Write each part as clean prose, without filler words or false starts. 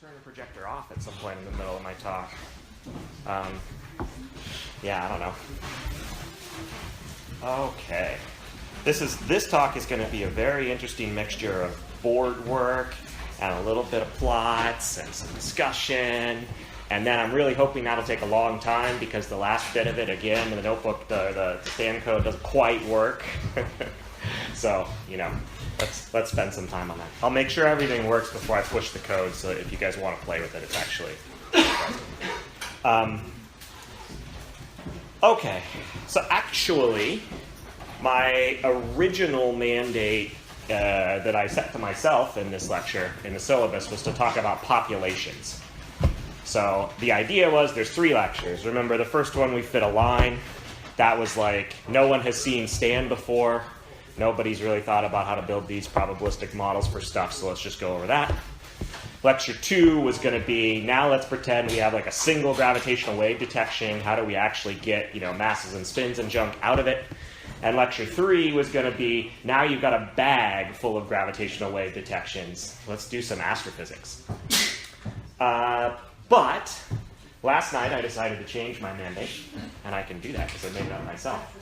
turn the projector off at some point in the middle of my talk. Yeah, I don't know. Okay. This talk is going to be a very interesting mixture of board work and a little bit of plots and some discussion. And then I'm really hoping that'll take a long time because the last bit of it, again, the notebook, the stand code doesn't quite work. So, let's spend some time on that. I'll make sure everything works before I push the code, so if you guys want to play with it, it's actually present. Okay, so actually, my original mandate that I set to myself in this lecture, in the syllabus, was to talk about populations. So the idea was there's 3 lectures. Remember, the first one we fit a line. That was like, no one has seen Stan before. Nobody's really thought about how to build these probabilistic models for stuff, so let's just go over that. Lecture 2 was going to be, now let's pretend we have like a single gravitational wave detection. How do we actually get, masses and spins and junk out of it? And lecture 3 was going to be, now you've got a bag full of gravitational wave detections. Let's do some astrophysics. But last night I decided to change my mandate, and I can do that because I made it up myself.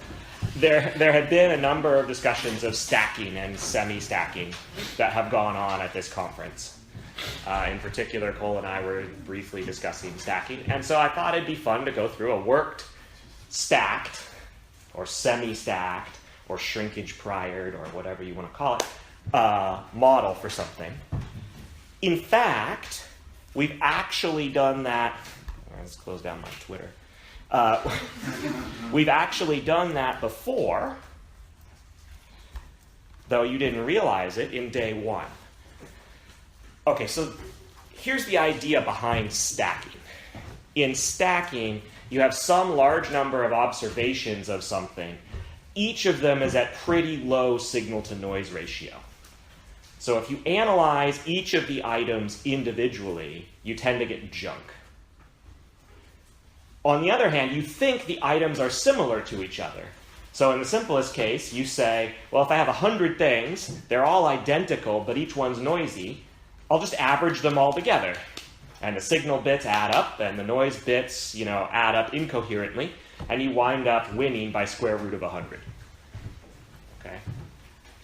There had been a number of discussions of stacking and semi-stacking that have gone on at this conference. In particular, Cole and I were briefly discussing stacking, and so I thought it'd be fun to go through a worked, stacked, or semi-stacked, or shrinkage priored, or whatever you want to call it, model for something. In fact, we've actually done that. Let's close down my Twitter. We've actually done that before, though you didn't realize it, in day 1. Okay, so here's the idea behind stacking. In stacking, you have some large number of observations of something. Each of them is at pretty low signal-to-noise ratio. So if you analyze each of the items individually, you tend to get junk. On the other hand, you think the items are similar to each other. So in the simplest case, you say, well, if I have 100 things, they're all identical, but each one's noisy, I'll just average them all together. And the signal bits add up, and the noise bits, add up incoherently, and you wind up winning by square root of 100. Okay?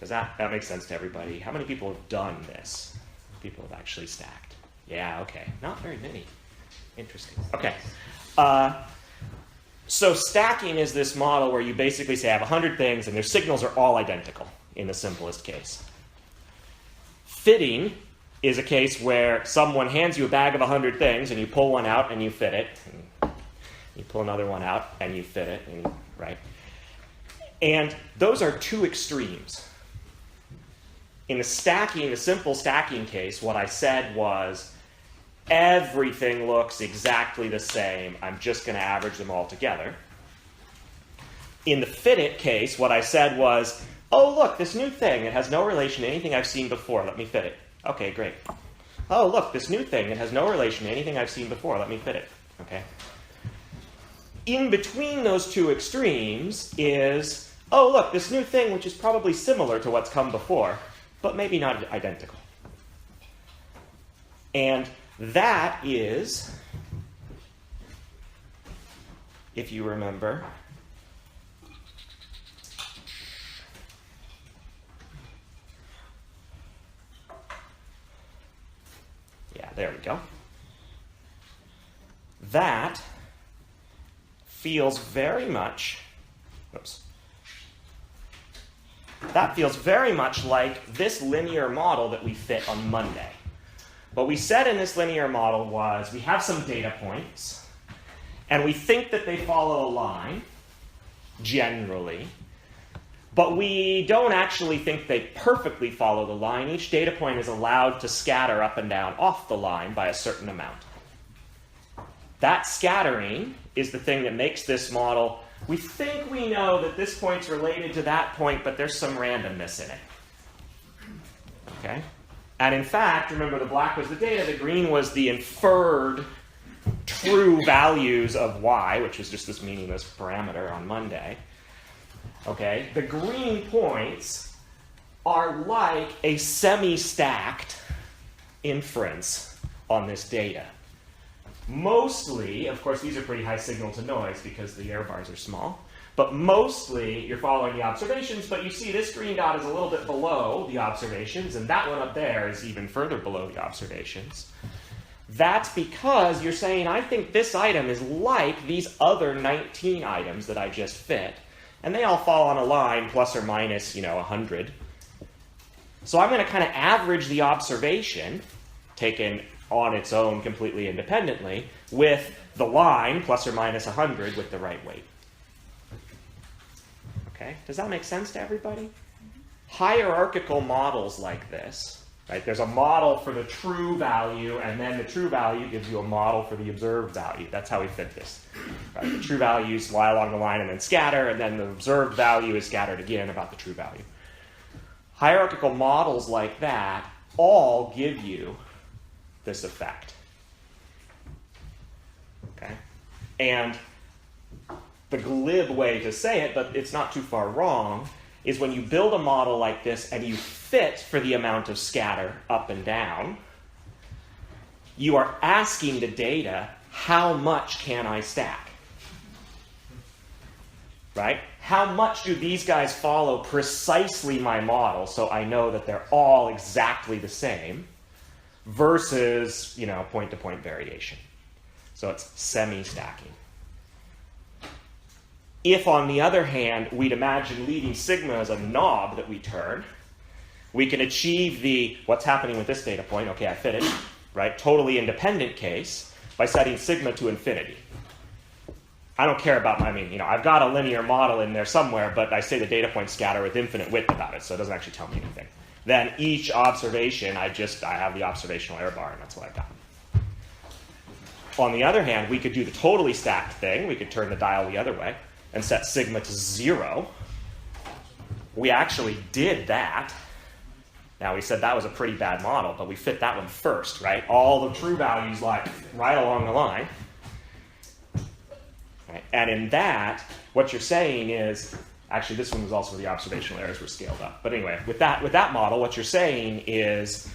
Does that makes sense to everybody? How many people have done this? People have actually stacked. Yeah, okay. Not very many. Interesting. Okay. So stacking is this model where you basically say I have 100 things and their signals are all identical in the simplest case. Fitting is a case where someone hands you a bag of 100 things and you pull one out and you fit it. And you pull another one out and you fit it, right? And those are 2 extremes. In the simple stacking case, what I said was everything looks exactly the same. I'm just going to average them all together. In the fit it case, what I said was, oh, look, this new thing. It has no relation to anything I've seen before. Let me fit it. Okay, great. Oh, look, this new thing. It has no relation to anything I've seen before. Let me fit it. Okay. In between those 2 extremes is, oh, look, this new thing, which is probably similar to what's come before, but maybe not identical. And that is, if you remember, yeah, there we go. That feels very much, that feels very much like this linear model that we fit on Monday. What we said in this linear model was we have some data points, and we think that they follow a line, generally, but we don't actually think they perfectly follow the line. Each data point is allowed to scatter up and down off the line by a certain amount. That scattering is the thing that makes this model, we think we know that this point's related to that point, but there's some randomness in it. Okay? And in fact, remember the black was the data, the green was the inferred true values of y, which is just this meaningless parameter on Monday. Okay? The green points are like a semi-stacked inference on this data. Mostly, of course, these are pretty high signal to noise because the error bars are small, but mostly you're following the observations, but you see this green dot is a little bit below the observations, and that one up there is even further below the observations. That's because you're saying, I think this item is like these other 19 items that I just fit, and they all fall on a line plus or minus, 100. So I'm going to kind of average the observation, taken on its own completely independently, with the line plus or minus 100 with the right weight. Okay, does that make sense to everybody? Hierarchical models like this, right? There's a model for the true value, and then the true value gives you a model for the observed value. That's how we fit this. Right? The true values lie along the line and then scatter, and then the observed value is scattered again about the true value. Hierarchical models like that all give you this effect. Okay? And the glib way to say it, but it's not too far wrong, is when you build a model like this and you fit for the amount of scatter up and down, you are asking the data, how much can I stack? Right? How much do these guys follow precisely my model so I know that they're all exactly the same versus, point-to-point variation. So it's semi-stacking. If, on the other hand, we'd imagine leading sigma as a knob that we turn, we can achieve the what's happening with this data point, okay, I fit it, right, totally independent case by setting sigma to infinity. I don't care about, I've got a linear model in there somewhere, but I say the data points scatter with infinite width about it, so it doesn't actually tell me anything. Then each observation, I have the observational error bar, and that's what I got. On the other hand, we could do the totally stacked thing. We could turn the dial the other way and set sigma to 0. We actually did that. Now, we said that was a pretty bad model, but we fit that one first, right? All the true values lie right along the line. Right? And in that, what you're saying is, actually, this one was also where the observational errors were scaled up. But anyway, with that model, what you're saying is,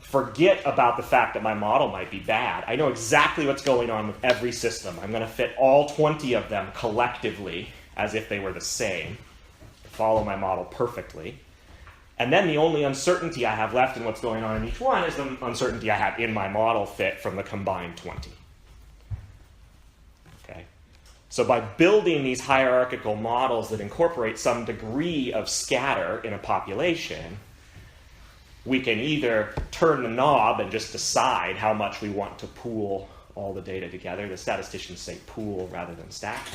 forget about the fact that my model might be bad. I know exactly what's going on with every system. I'm going to fit all 20 of them collectively as if they were the same, follow my model perfectly. And then the only uncertainty I have left in what's going on in each one is the uncertainty I have in my model fit from the combined 20. Okay? So by building these hierarchical models that incorporate some degree of scatter in a population, we can either turn the knob and just decide how much we want to pool all the data together. The statisticians say pool rather than stack.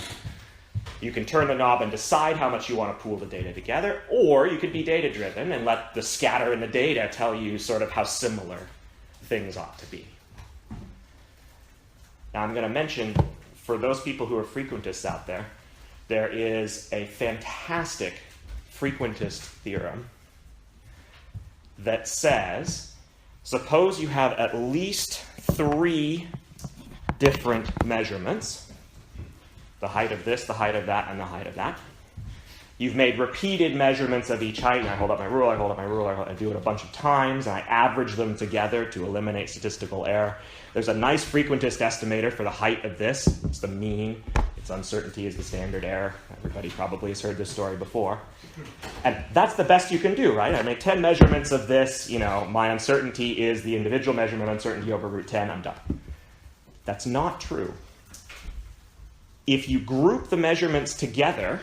You can turn the knob and decide how much you want to pool the data together, or you could be data-driven and let the scatter in the data tell you sort of how similar things ought to be. Now I'm going to mention, for those people who are frequentists out there, there is a fantastic frequentist theorem that says, suppose you have at least 3 different measurements, the height of this, the height of that, and the height of that. You've made repeated measurements of each height, and I hold up my ruler, I do it a bunch of times, and I average them together to eliminate statistical error. There's a nice frequentist estimator for the height of this. It's the mean. Its uncertainty is the standard error. Everybody probably has heard this story before. And that's the best you can do, right? I make 10 measurements of this. My uncertainty is the individual measurement uncertainty over root 10. I'm done. That's not true. If you group the measurements together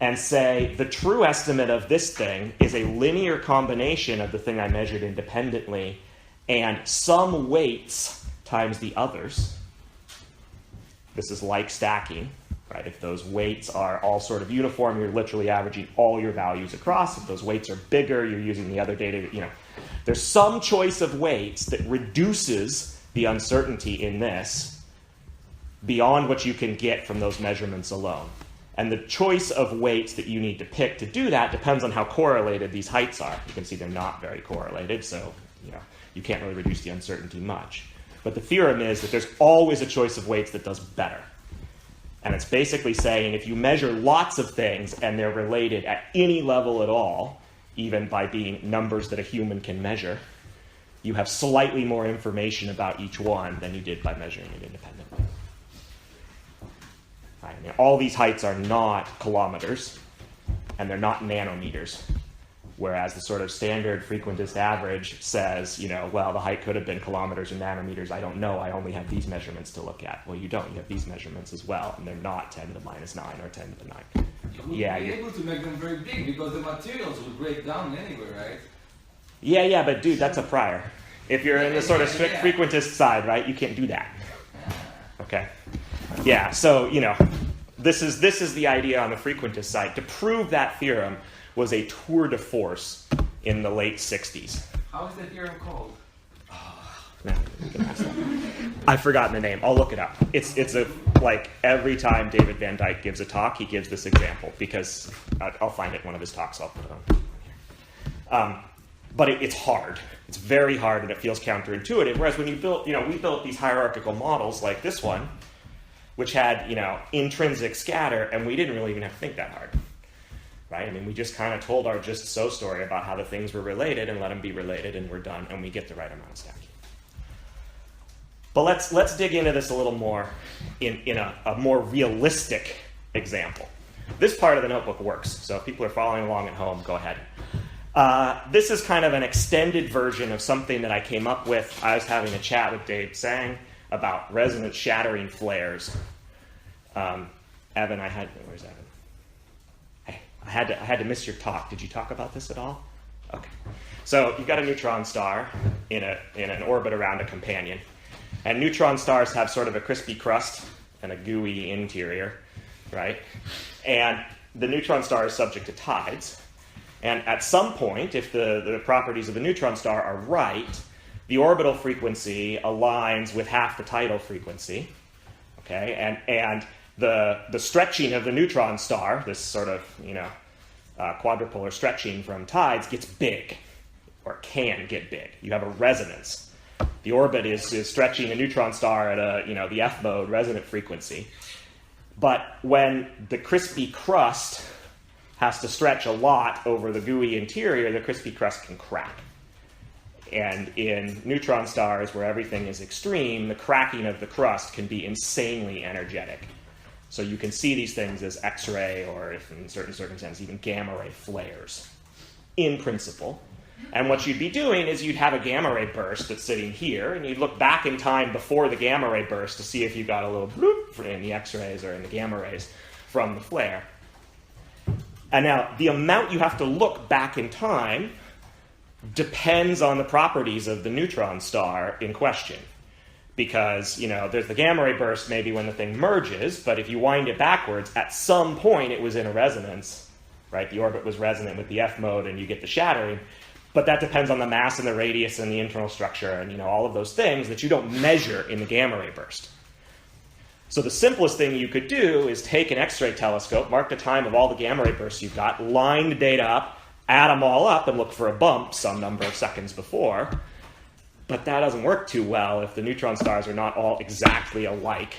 and say the true estimate of this thing is a linear combination of the thing I measured independently and some weights times the others, this is like stacking, right? If those weights are all sort of uniform, you're literally averaging all your values across. If those weights are bigger, you're using the other data. There's some choice of weights that reduces the uncertainty in this beyond what you can get from those measurements alone. And the choice of weights that you need to pick to do that depends on how correlated these heights are. You can see they're not very correlated, so you can't really reduce the uncertainty much. But the theorem is that there's always a choice of weights that does better. And it's basically saying if you measure lots of things and they're related at any level at all, even by being numbers that a human can measure, you have slightly more information about each one than you did by measuring it independently. Right, I mean, all these heights are not kilometers, and they're not nanometers. Whereas the sort of standard frequentist average says, well, the height could have been kilometers or nanometers. I don't know. I only have these measurements to look at. Well, you don't. You have these measurements as well, and they're not 10 to the minus 9 or 10 to the 9. You would be able to make them very big because the materials would break down anyway, right? Yeah, but dude, that's a prior. If you're in the sort of strict frequentist side, right, you can't do that. Okay? Yeah, so, this is the idea on the frequentist side. To prove that theorem was a tour de force in the late 60s. How is the theorem called? No, you can ask them. I've forgotten the name. I'll look it up. It's like every time David Van Dyke gives a talk, he gives this example because I'll find it in one of his talks. I'll put it on. But it's hard. It's very hard, and it feels counterintuitive. Whereas when we built these hierarchical models like this one, which had intrinsic scatter, and we didn't really even have to think that hard. Right? I mean, we just kind of told our just so story about how the things were related and let them be related, and we're done, and we get the right amount of stacking. But let's dig into this a little more in a more realistic example. This part of the notebook works, so if people are following along at home, go ahead. This is kind of an extended version of something that I came up with. I was having a chat with Dave Tsang about resonance shattering flares. Evan, where's Evan? I had to miss your talk. Did you talk about this at all? Okay. So you've got a neutron star in an orbit around a companion. And neutron stars have sort of a crispy crust and a gooey interior, right? And the neutron star is subject to tides. And at some point, if the properties of the neutron star are right, the orbital frequency aligns with half the tidal frequency, okay? And the stretching of the neutron star, this sort of, quadrupolar stretching from tides, gets big, or can get big. You have a resonance. The orbit is stretching a neutron star at the F mode resonant frequency. But when the crispy crust has to stretch a lot over the gooey interior, the crispy crust can crack. And in neutron stars, where everything is extreme, the cracking of the crust can be insanely energetic. So you can see these things as X-ray, or if in certain circumstances, even gamma ray flares, in principle. And what you'd be doing is you'd have a gamma ray burst that's sitting here, and you'd look back in time before the gamma ray burst to see if you got a little bloop in the X-rays or in the gamma rays from the flare. And now, the amount you have to look back in time depends on the properties of the neutron star in question. Because, there's the gamma ray burst maybe when the thing merges, but if you wind it backwards, at some point it was in a resonance, right? The orbit was resonant with the F mode and you get the shattering. But that depends on the mass and the radius and the internal structure and, all of those things that you don't measure in the gamma ray burst. So the simplest thing you could do is take an X-ray telescope, mark the time of all the gamma ray bursts you've got, line the data up, add them all up, and look for a bump some number of seconds before. But that doesn't work too well if the neutron stars are not all exactly alike,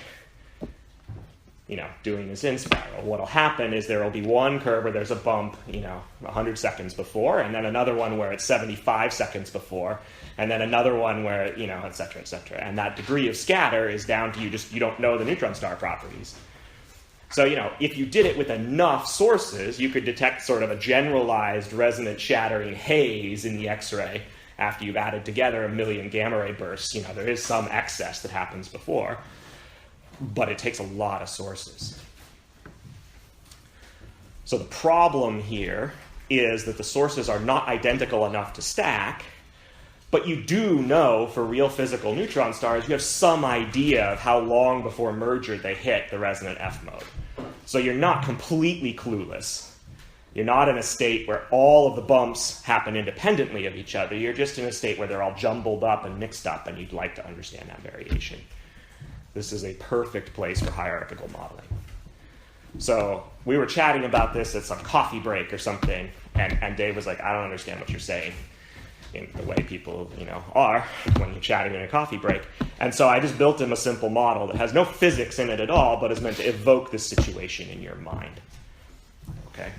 doing this in spiral. What'll happen is there will be one curve where there's a bump, 100 seconds before, and then another one where it's 75 seconds before, and then another one where, et cetera, et cetera. And that degree of scatter is down to you don't know the neutron star properties. So, if you did it with enough sources, you could detect sort of a generalized resonant shattering haze in the X-ray after you've added together a million gamma ray bursts. There is some excess that happens before, but it takes a lot of sources. So the problem here is that the sources are not identical enough to stack, but you do know for real physical neutron stars, you have some idea of how long before merger they hit the resonant F mode. So you're not completely clueless. You're not in a state where all of the bumps happen independently of each other. You're just in a state where they're all jumbled up and mixed up, and you'd like to understand that variation. This is a perfect place for hierarchical modeling. So we were chatting about this at some coffee break or something, and Dave was like, I don't understand what you're saying, in the way people, are when you're chatting in a coffee break. And so I just built him a simple model that has no physics in it at all, but is meant to evoke this situation in your mind. Okay?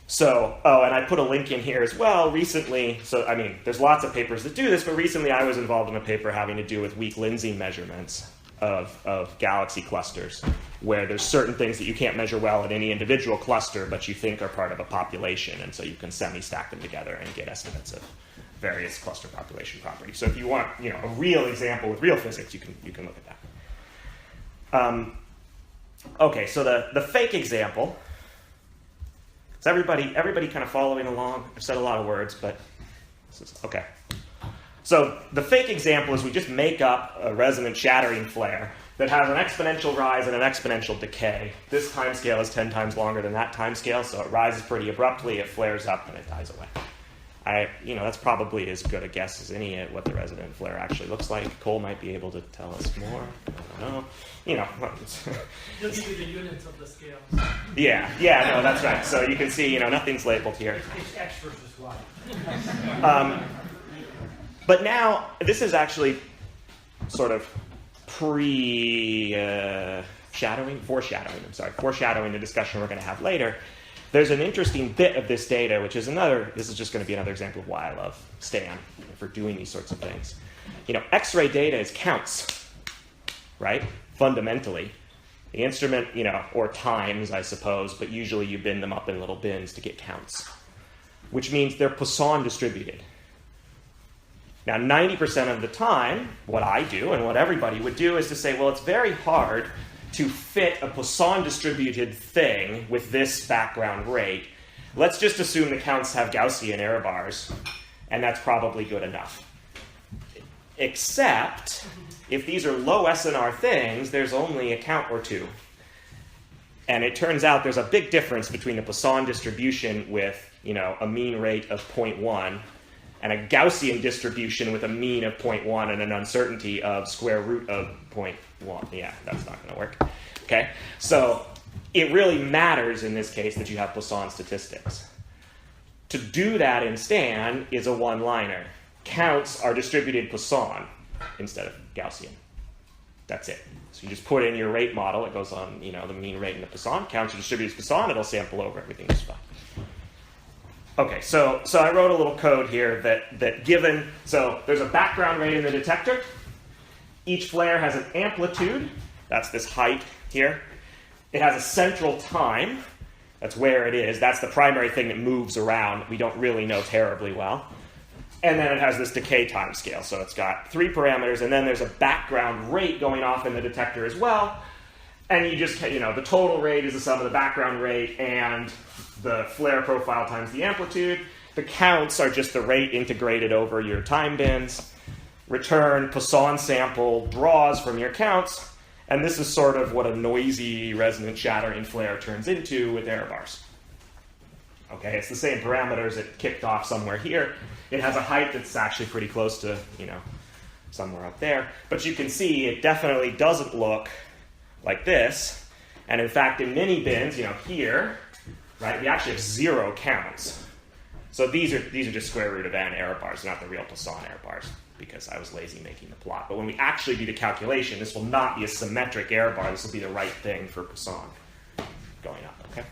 So, oh, and I put a link in here as well recently. So, I mean, there's lots of papers that do this, but recently I was involved in a paper having to do with weak Lindsay measurements of galaxy clusters, where there's certain things that you can't measure well in any individual cluster, but you think are part of a population, and so you can semi-stack them together and get estimates of various cluster population properties. So if you want, you know, a real example with real physics, you can look at that. Okay, so the fake example. Is everybody kind of following along? I've said a lot of words, but this is okay. So the fake example is we just make up a resonant shattering flare that has an exponential rise and an exponential decay. This time scale is 10 times longer than that time scale, so it rises pretty abruptly, it flares up, and it dies away. That's probably as good a guess as any at what the resonant flare actually looks like. Cole might be able to tell us more. I don't know. He'll give you the units of the scale. Yeah, no, that's right. So you can see, nothing's labeled here. It's X versus Y. But now, this is actually sort of foreshadowing the discussion we're going to have later. There's an interesting bit of this data, which is this is just going to be another example of why I love Stan for doing these sorts of things. X-ray data is counts, right? Fundamentally. The instrument, or times, I suppose, but usually you bin them up in little bins to get counts, which means they're Poisson distributed. Now, 90% of the time, what I do and what everybody would do is to say, well, it's very hard to fit a Poisson distributed thing with this background rate. Let's just assume the counts have Gaussian error bars, and that's probably good enough. Except, if these are low SNR things, there's only a count or two. And it turns out there's a big difference between a Poisson distribution with, a mean rate of 0.1 and a Gaussian distribution with a mean of 0.1 and an uncertainty of square root of 0.1. Yeah, that's not going to work. Okay, so it really matters in this case that you have Poisson statistics. To do that in Stan is a one-liner. Counts are distributed Poisson instead of Gaussian. That's it. So you just put in your rate model. It goes on, the mean rate and the Poisson. Counts are distributed as Poisson. It'll sample over everything is fine. Okay, so I wrote a little code here that given, so there's a background rate in the detector. Each flare has an amplitude, that's this height here. It has a central time, that's where it is. That's the primary thing that moves around. We don't really know terribly well. And then it has this decay time scale. So it's got 3 parameters, and then there's a background rate going off in the detector as well. And you just, the total rate is the sum of the background rate and the flare profile times the amplitude. The counts are just the rate integrated over your time bins. Return Poisson sample draws from your counts. And this is sort of what a noisy resonant shattering flare turns into with error bars. Okay, it's the same parameters. It kicked off somewhere here. It has a height that's actually pretty close to, somewhere up there. But you can see it definitely doesn't look like this. And in fact, in mini bins, here, right, we actually have 0 counts. So these are just square root of n error bars, not the real Poisson error bars, because I was lazy making the plot. But when we actually do the calculation, this will not be a symmetric error bar. This will be the right thing for Poisson going up, okay?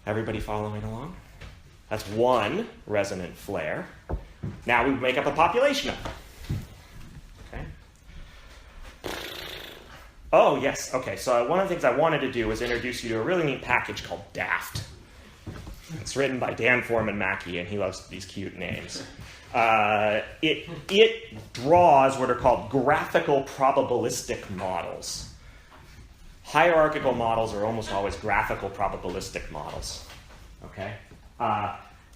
Everybody following along? That's one resonant flare. Now we make up a population of them. Okay? Oh, yes. Okay, so one of the things I wanted to do was introduce you to a really neat package called DAFT. It's written by Dan Foreman Mackey, and he loves these cute names. It draws what are called graphical probabilistic models. Hierarchical models are almost always graphical probabilistic models. Okay?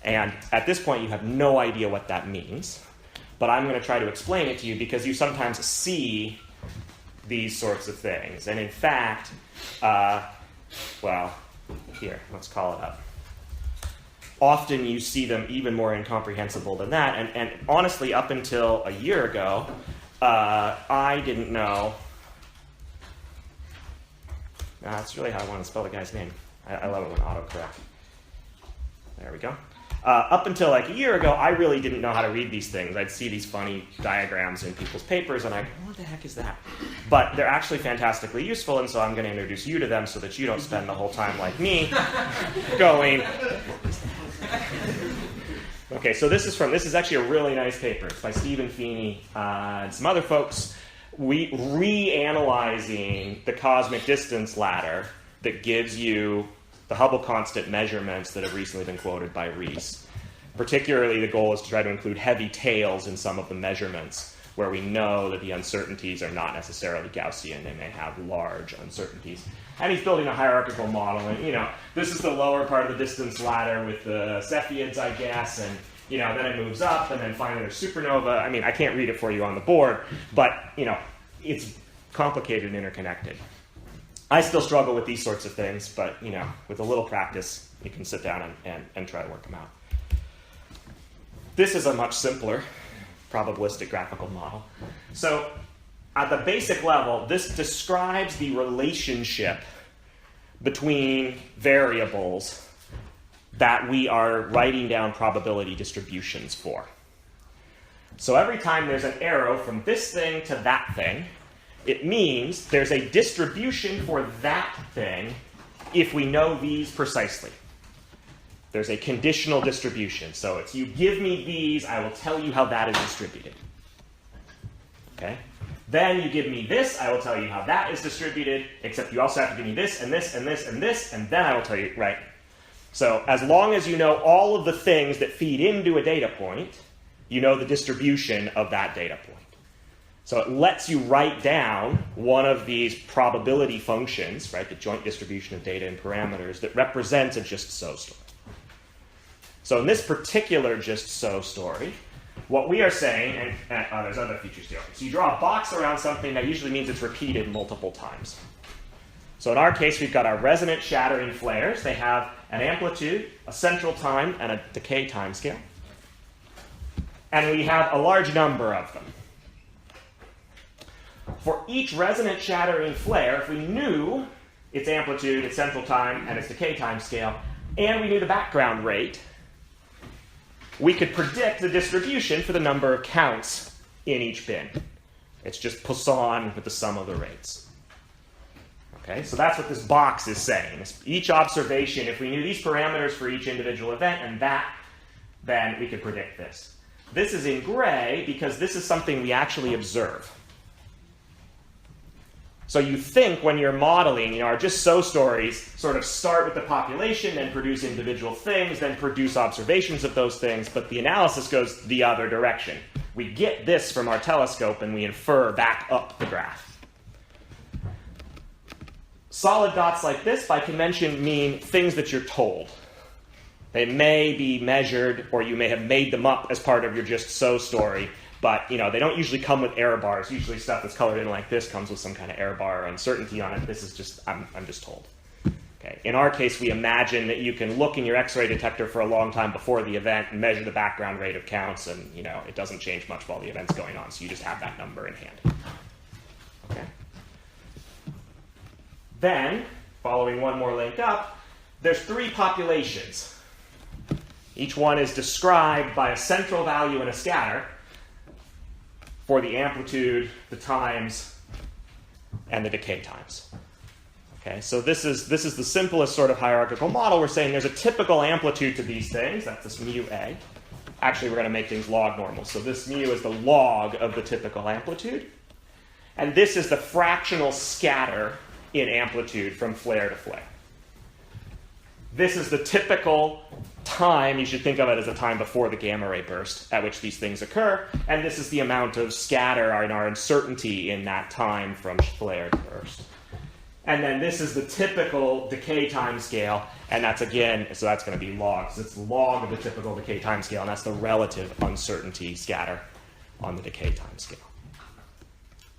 And at this point, you have no idea what that means. But I'm going to try to explain it to you because you sometimes see these sorts of things. And in fact, here, let's call it up. Often you see them even more incomprehensible than that. And honestly, up until a year ago, I didn't know. That's really how I want to spell the guy's name. I love it when autocorrect. There we go. Up until like a year ago, I really didn't know how to read these things. I'd see these funny diagrams in people's papers, and I'd go, what the heck is that? But they're actually fantastically useful, and so I'm going to introduce you to them so that you don't spend the whole time like me going... Okay, so this is actually a really nice paper. It's by Stephen Feeney and some other folks. We reanalyzing the cosmic distance ladder that gives you the Hubble constant measurements that have recently been quoted by Rees. Particularly, the goal is to try to include heavy tails in some of the measurements where we know that the uncertainties are not necessarily Gaussian. They may have large uncertainties. And he's building a hierarchical model. And, this is the lower part of the distance ladder with the Cepheids, I guess. And, then it moves up, and then finally there's supernova. I mean, I can't read it for you on the board, but, it's complicated and interconnected. I still struggle with these sorts of things, but, with a little practice, you can sit down and try to work them out. This is a much simpler probabilistic graphical model. So at the basic level, this describes the relationship between variables that we are writing down probability distributions for. So every time there's an arrow from this thing to that thing, it means there's a distribution for that thing if we know these precisely. There's a conditional distribution. So it's you give me these, I will tell you how that is distributed. Okay? Then you give me this, I will tell you how that is distributed, except you also have to give me this, and this, and this, and this, and then I will tell you, right? So as long as you know all of the things that feed into a data point, you know the distribution of that data point. So it lets you write down one of these probability functions, right, the joint distribution of data and parameters, that represents a just so story. So in this particular just so story, what we are saying, and there's other features too. So you draw a box around something that usually means it's repeated multiple times. So in our case, we've got our resonant shattering flares. They have an amplitude, a central time, and a decay time scale. And we have a large number of them. For each resonant shattering flare, if we knew its amplitude, its central time, and its decay time scale, and we knew the background rate, we could predict the distribution for the number of counts in each bin. It's just Poisson with the sum of the rates. Okay, so that's what this box is saying. Each observation, if we knew these parameters for each individual event and that, then we could predict this. This is in gray because this is something we actually observe. So you think when you're modeling, our just so stories sort of start with the population, then produce individual things, then produce observations of those things, but the analysis goes the other direction. We get this from our telescope and we infer back up the graph. Solid dots like this, by convention, mean things that you're told. They may be measured, or you may have made them up as part of your just so story, but they don't usually come with error bars. Usually stuff that's colored in like this comes with some kind of error bar or uncertainty on it. This is just, I'm just told. Okay. In our case, we imagine that you can look in your X-ray detector for a long time before the event and measure the background rate of counts, and it doesn't change much while the event's going on, so you just have that number in hand. Okay. Then, following one more link up, there's 3 populations. Each one is described by a central value and a scatter for the amplitude, the times, and the decay times. Okay, so this is the simplest sort of hierarchical model. We're saying there's a typical amplitude to these things. That's this mu a. Actually, we're going to make things log normal. So this mu is the log of the typical amplitude. And this is the fractional scatter in amplitude from flare to flare. This is the typical time. You should think of it as the time before the gamma ray burst at which these things occur. And this is the amount of scatter and our uncertainty in that time from flare to burst. And then this is the typical decay time scale. And that's again, so that's going to be log. So it's log of the typical decay time scale. And that's the relative uncertainty scatter on the decay time scale.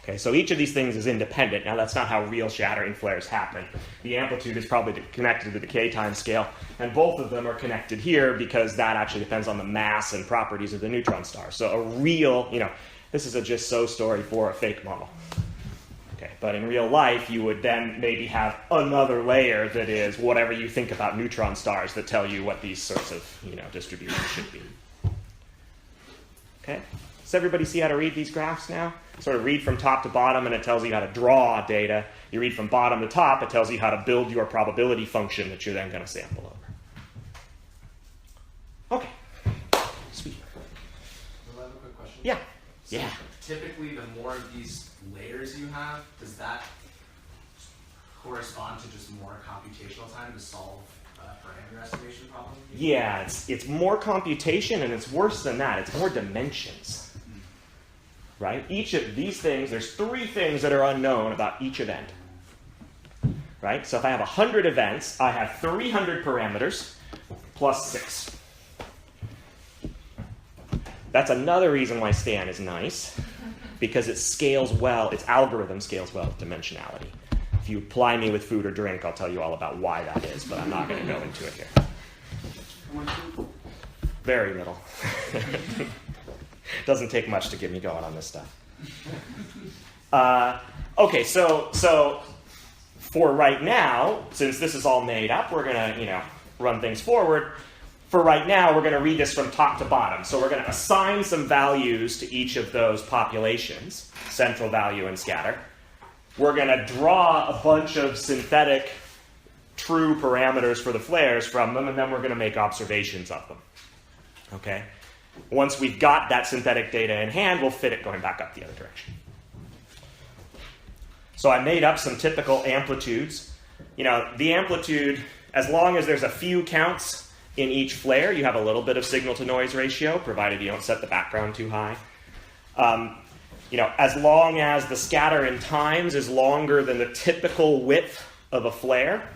Okay, so each of these things is independent. Now, that's not how real shattering flares happen. The amplitude is probably connected to the decay time scale, and both of them are connected here because that actually depends on the mass and properties of the neutron star. So a real, this is a just so story for a fake model. Okay, but in real life, you would then maybe have another layer that is whatever you think about neutron stars that tell you what these sorts of distributions should be. Okay, does everybody see how to read these graphs now? Sort of read from top to bottom, and it tells you how to draw data. You read from bottom to top, it tells you how to build your probability function that you're then going to sample over. Okay, sweet. I have a quick question. Yeah. So Yeah. Typically, the more of these layers you have, does that correspond to just more computational time to solve parameter estimation problem? Yeah, it's more computation, and it's worse than that. It's more dimensions. Right? Each of these things, there's 3 things that are unknown about each event. Right? So if I have 100 events, I have 300 parameters plus 6. That's another reason why Stan is nice, because it scales well, its algorithm scales well with dimensionality. If you apply me with food or drink, I'll tell you all about why that is, but I'm not going to go into it here. Very little. Doesn't take much to get me going on this stuff. Okay, so for right now, since this is all made up, we're going to run things forward. For right now, we're going to read this from top to bottom. So we're going to assign some values to each of those populations, central value and scatter. We're going to draw a bunch of synthetic true parameters for the flares from them, and then we're going to make observations of them. Okay? Once we've got that synthetic data in hand, we'll fit it going back up the other direction. So I made up some typical amplitudes. The amplitude, as long as there's a few counts in each flare, you have a little bit of signal-to-noise ratio, provided you don't set the background too high. As long as the scatter in times is longer than the typical width of a flare,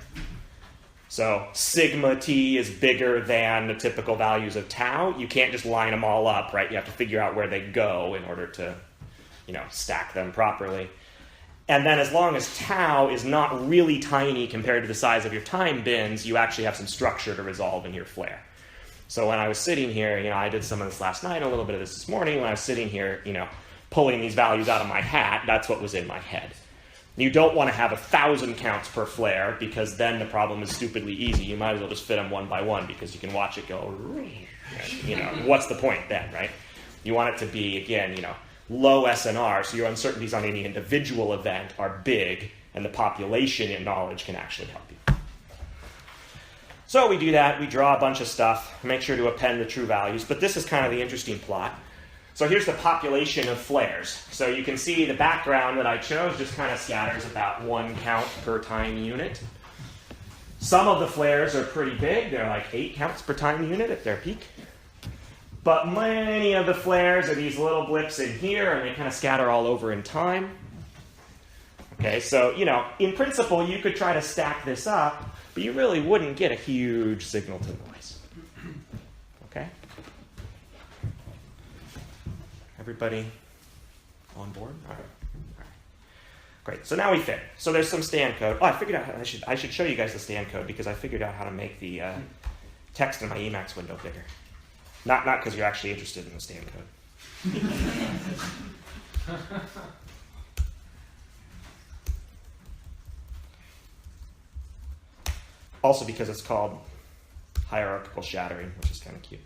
so sigma t is bigger than the typical values of tau, you can't just line them all up, right? You have to figure out where they go in order to, stack them properly. And then as long as tau is not really tiny compared to the size of your time bins, you actually have some structure to resolve in your flare. So when I was sitting here, I did some of this last night, a little bit of this morning. When I was sitting here, pulling these values out of my hat, that's what was in my head. You don't want to have 1,000 counts per flare, because then the problem is stupidly easy. You might as well just fit them one by one, because you can watch it go, what's the point then, right? You want it to be, again, low SNR, so your uncertainties on any individual event are big, and the population in knowledge can actually help you. So we do that, we draw a bunch of stuff, make sure to append the true values, but this is kind of the interesting plot. So here's the population of flares. So you can see the background that I chose just kind of scatters about 1 count per time unit. Some of the flares are pretty big, they're like 8 counts per time unit at their peak. But many of the flares are these little blips in here, and they kind of scatter all over in time. Okay, so, in principle, you could try to stack this up, but you really wouldn't get a huge signal to noise. Okay? Everybody on board? All right. Great, so now we fit. So there's some stand code. Oh, I figured out how I should show you guys the stand code, because I figured out how to make the text in my Emacs window bigger. Not because you're actually interested in the stand code. Also because it's called hierarchical shattering, which is kind of cute.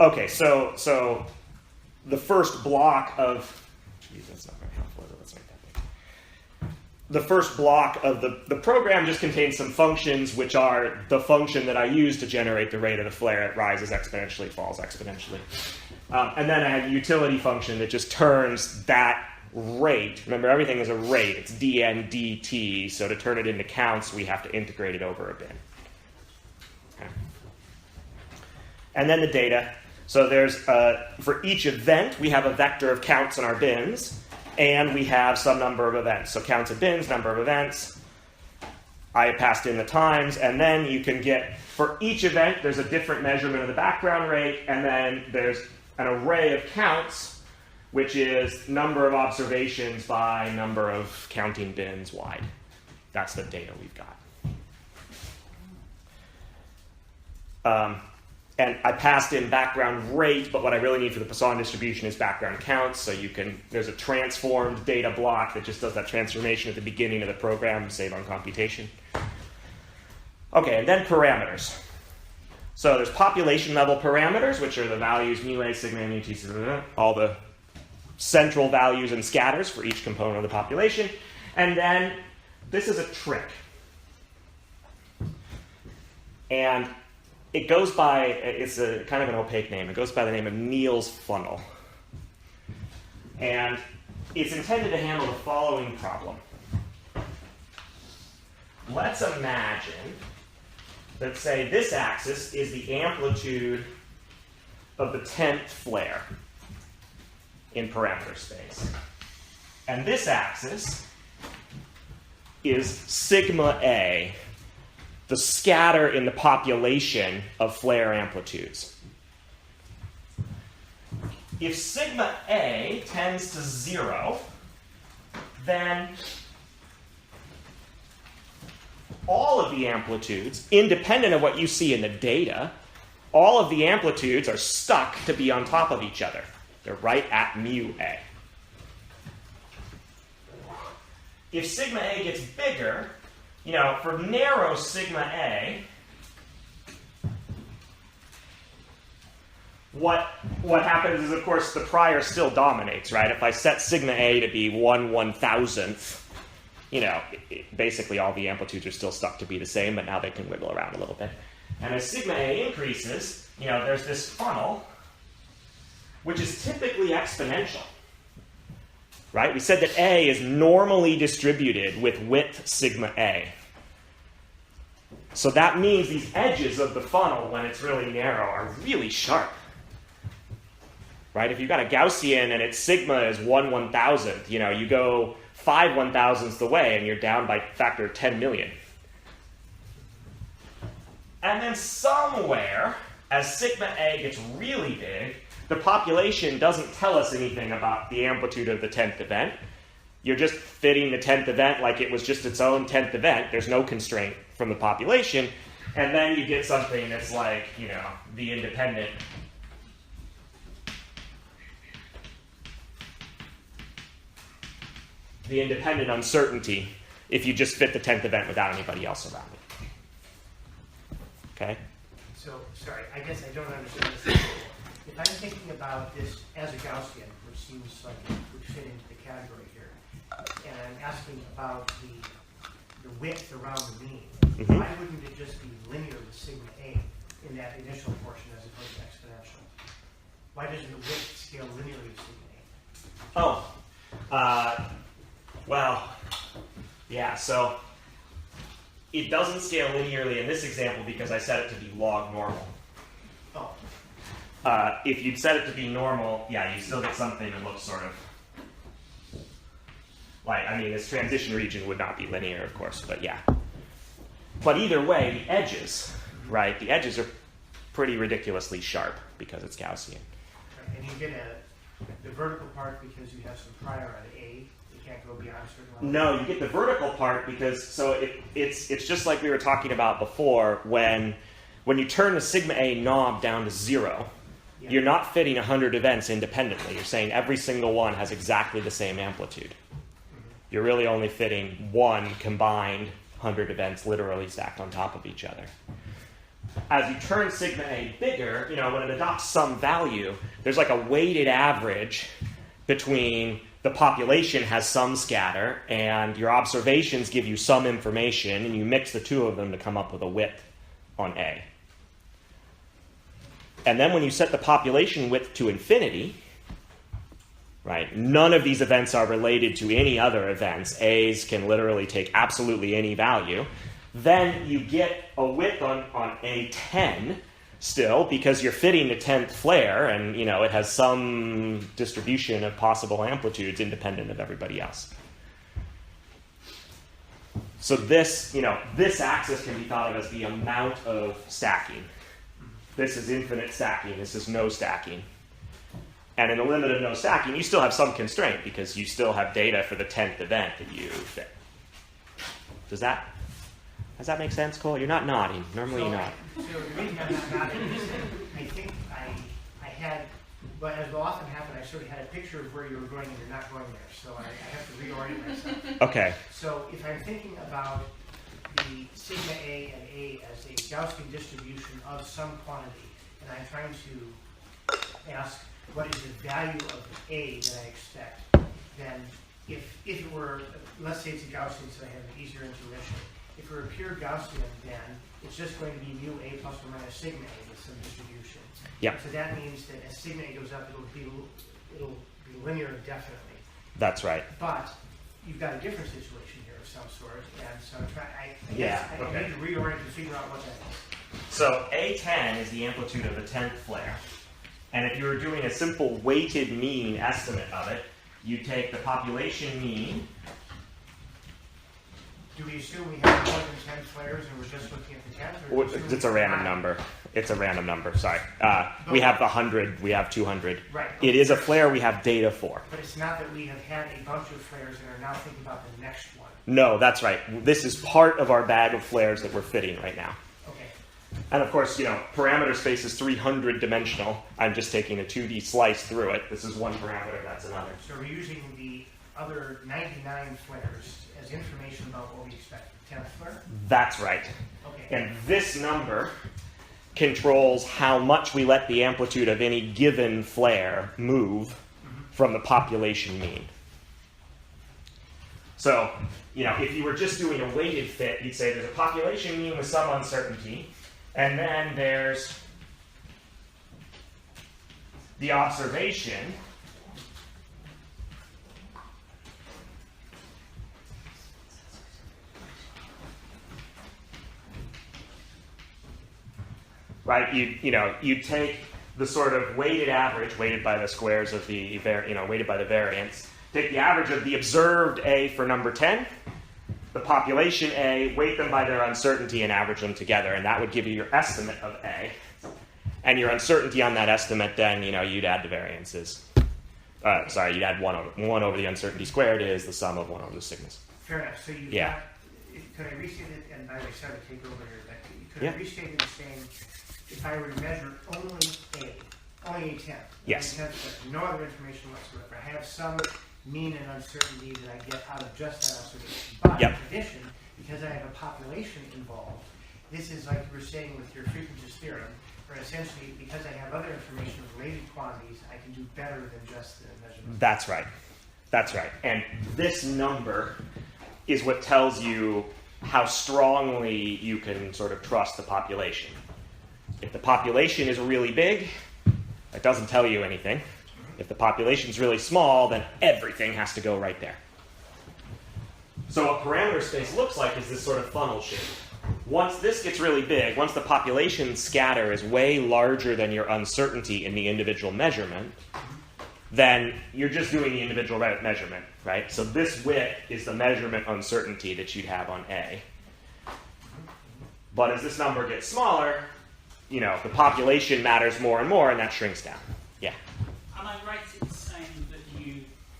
Okay, so the first block of... Geez, that's not very helpful, is it? Let's make that big. The first block of the program just contains some functions, which are the function that I use to generate the rate of the flare. It rises exponentially, falls exponentially. And then I have a utility function that just turns that rate. Remember, everything is a rate. It's dn dt. So to turn it into counts, we have to integrate it over a bin. Okay. And then the data. So there's, for each event, we have a vector of counts in our bins. And we have some number of events. So counts of bins, number of events. I passed in the times. And then you can get, for each event, there's a different measurement of the background rate. And then there's an array of counts, which is number of observations by number of counting bins wide. That's the data we've got. And I passed in background rate, but what I really need for the Poisson distribution is background counts. So there's a transformed data block that just does that transformation at the beginning of the program, save on computation. Okay, and then parameters. So there's population level parameters, which are the values mu A, sigma A, mu T, all the central values and scatters for each component of the population. And then this is a trick. And it goes by, it's a kind of an opaque name. It goes by the name of Neal's funnel. And it's intended to handle the following problem. Let's imagine that, say, this axis is the amplitude of the 10th flare in parameter space. And this axis is sigma A, the scatter in the population of flare amplitudes. If sigma A tends to 0, then all of the amplitudes, independent of what you see in the data, all of the amplitudes are stuck to be on top of each other. They're right at mu A. If sigma A gets bigger, for narrow sigma A, what happens is, of course, the prior still dominates, right? If I set sigma A to be 1/1000th, basically all the amplitudes are still stuck to be the same, but now they can wiggle around a little bit. And as sigma A increases, there's this funnel, which is typically exponential, right? We said that A is normally distributed with width sigma A. So that means these edges of the funnel, when it's really narrow, are really sharp, right? If you've got a Gaussian and its sigma is 1/1000th, you go 5/1000ths the way and you're down by a factor of 10 million. And then somewhere, as sigma A gets really big, the population doesn't tell us anything about the amplitude of the 10th event. You're just fitting the 10th event like it was just its own 10th event. There's no constraint from the population. And then you get something that's like, the independent uncertainty if you just fit the 10th event without anybody else around it. Okay? So, sorry, I guess I don't understand this. If I'm thinking about this as a Gaussian, which seems like it would fit into the category here, and I'm asking about the width around the mean, why wouldn't it just be linear with sigma A in that initial portion as opposed to exponential? Why doesn't the width scale linearly with sigma A? Well, yeah, so it doesn't scale linearly in this example because I set it to be log normal. Oh. If you'd set it to be normal, yeah, you still get something that looks sort of like, this transition region would not be linear, of course, but yeah. But either way, the edges, right, the edges are pretty ridiculously sharp because it's Gaussian. And you get the vertical part because you have some prior at A. You can't go beyond a certain level. No, you get the vertical part because, it's just like we were talking about before, when you turn the sigma A knob down to 0, Yeah. you're not fitting 100 events independently. You're saying every single one has exactly the same amplitude. You're really only fitting one combined 100 events literally stacked on top of each other. As you turn sigma A bigger, when it adopts some value, there's like a weighted average between the population has some scatter and your observations give you some information, and you mix the two of them to come up with a width on A. And then when you set the population width to infinity, right, none of these events are related to any other events. A's can literally take absolutely any value. Then you get a width on A10 still because you're fitting the 10th flare, and it has some distribution of possible amplitudes independent of everybody else. So this axis can be thought of as the amount of stacking. This is infinite stacking. This is no stacking. And in the limit of no stacking, you still have some constraint because you still have data for the 10th event that you fit. Does that make sense, Cole? You're not nodding. Normally you nod. So the reason I'm not nodding is but as will often happen, I sort of had a picture of where you were going and you're not going there, so I have to reorient myself. Okay. So if I'm thinking about the sigma A and A as a Gaussian distribution of some quantity, and I'm trying to ask what is the value of A that I expect, then if it were, let's say it's a Gaussian so I have an easier intuition, if it were a pure Gaussian, then it's just going to be mu A plus or minus sigma A with some distribution. Yep. So that means that as sigma A goes up, it'll be linear indefinitely. That's right. But you've got a different situation here of some sort, and so I Okay. need to reorient to figure out what that is. So A10 is the amplitude of the 10th flare. And if you were doing a simple weighted mean estimate of it, you take the population mean. Do we assume we have more than 10 flares and we're just looking at the 10? Or do we assume It's a we random have- number. It's a random number, sorry. We have 100, we have 200. Right. It is a flare we have data for. But it's not that we have had a bunch of flares and are now thinking about the next one. No, that's right. This is part of our bag of flares that we're fitting right now. Okay. And of course, parameter space is 300 dimensional. I'm just taking a 2D slice through it. This is one parameter, that's another. So we're using the other 99 flares as information about what we expect. 10th flare? That's right. Okay. And this number controls how much we let the amplitude of any given flare move from the population mean. So, if you were just doing a weighted fit, you'd say there's a population mean with some uncertainty, and then there's the observation. Right, you take the sort of weighted average, weighted by the squares of the, weighted by the variance. Take the average of the observed A for number 10, the population A, weight them by their uncertainty and average them together, and that would give you your estimate of A. And your uncertainty on that estimate, then, you'd add the variances. You'd add 1 over the uncertainty squared is the sum of 1 over the sigmas. Fair enough. So you've Yeah. got, could I restate it, and by the way, sorry to take over here, but could Yeah. I restate it as saying, if I were to measure only a 10, Yes. no other information whatsoever, I have some mean and uncertainty that I get out of just that observation. But Yep. in addition, because I have a population involved, this is like you were saying with your frequentist theorem, where essentially, because I have other information of related quantities, I can do better than just the measurement. That's right. That's right. And this number is what tells you how strongly you can sort of trust the population. If the population is really big, it doesn't tell you anything. If the population is really small, then everything has to go right there. So what parameter space looks like is this sort of funnel shape. Once this gets really big, once the population scatter is way larger than your uncertainty in the individual measurement, then you're just doing the individual measurement, right? So this width is the measurement uncertainty that you'd have on A. But as this number gets smaller, the population matters more and more, and that shrinks down. Yeah. Am I right in saying that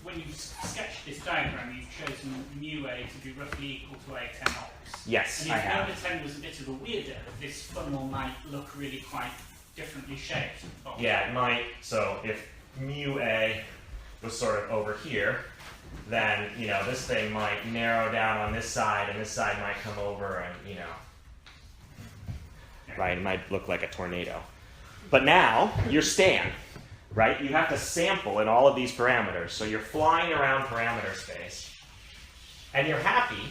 when you sketched this diagram, you've chosen mu A to be roughly equal to A10 ops? Yes, and I if have. A10 was a bit of a weirdo, this funnel might look really quite differently shaped. Yeah, it might. So if mu A was sort of over here, then, this thing might narrow down on this side, and this side might come over, and, right, it might look like a tornado. But now, you're Stan, right? You have to sample in all of these parameters. So you're flying around parameter space, and you're happy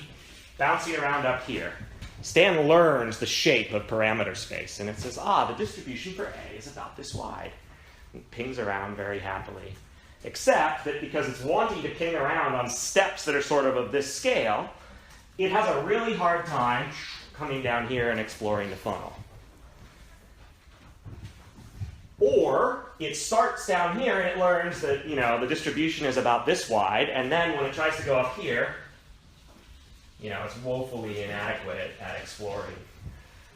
bouncing around up here. Stan learns the shape of parameter space, and it says, the distribution for A is about this wide. It pings around very happily. Except that because it's wanting to ping around on steps that are sort of this scale, it has a really hard time coming down here and exploring the funnel. Or it starts down here and it learns that, the distribution is about this wide, and then when it tries to go up here, it's woefully inadequate at exploring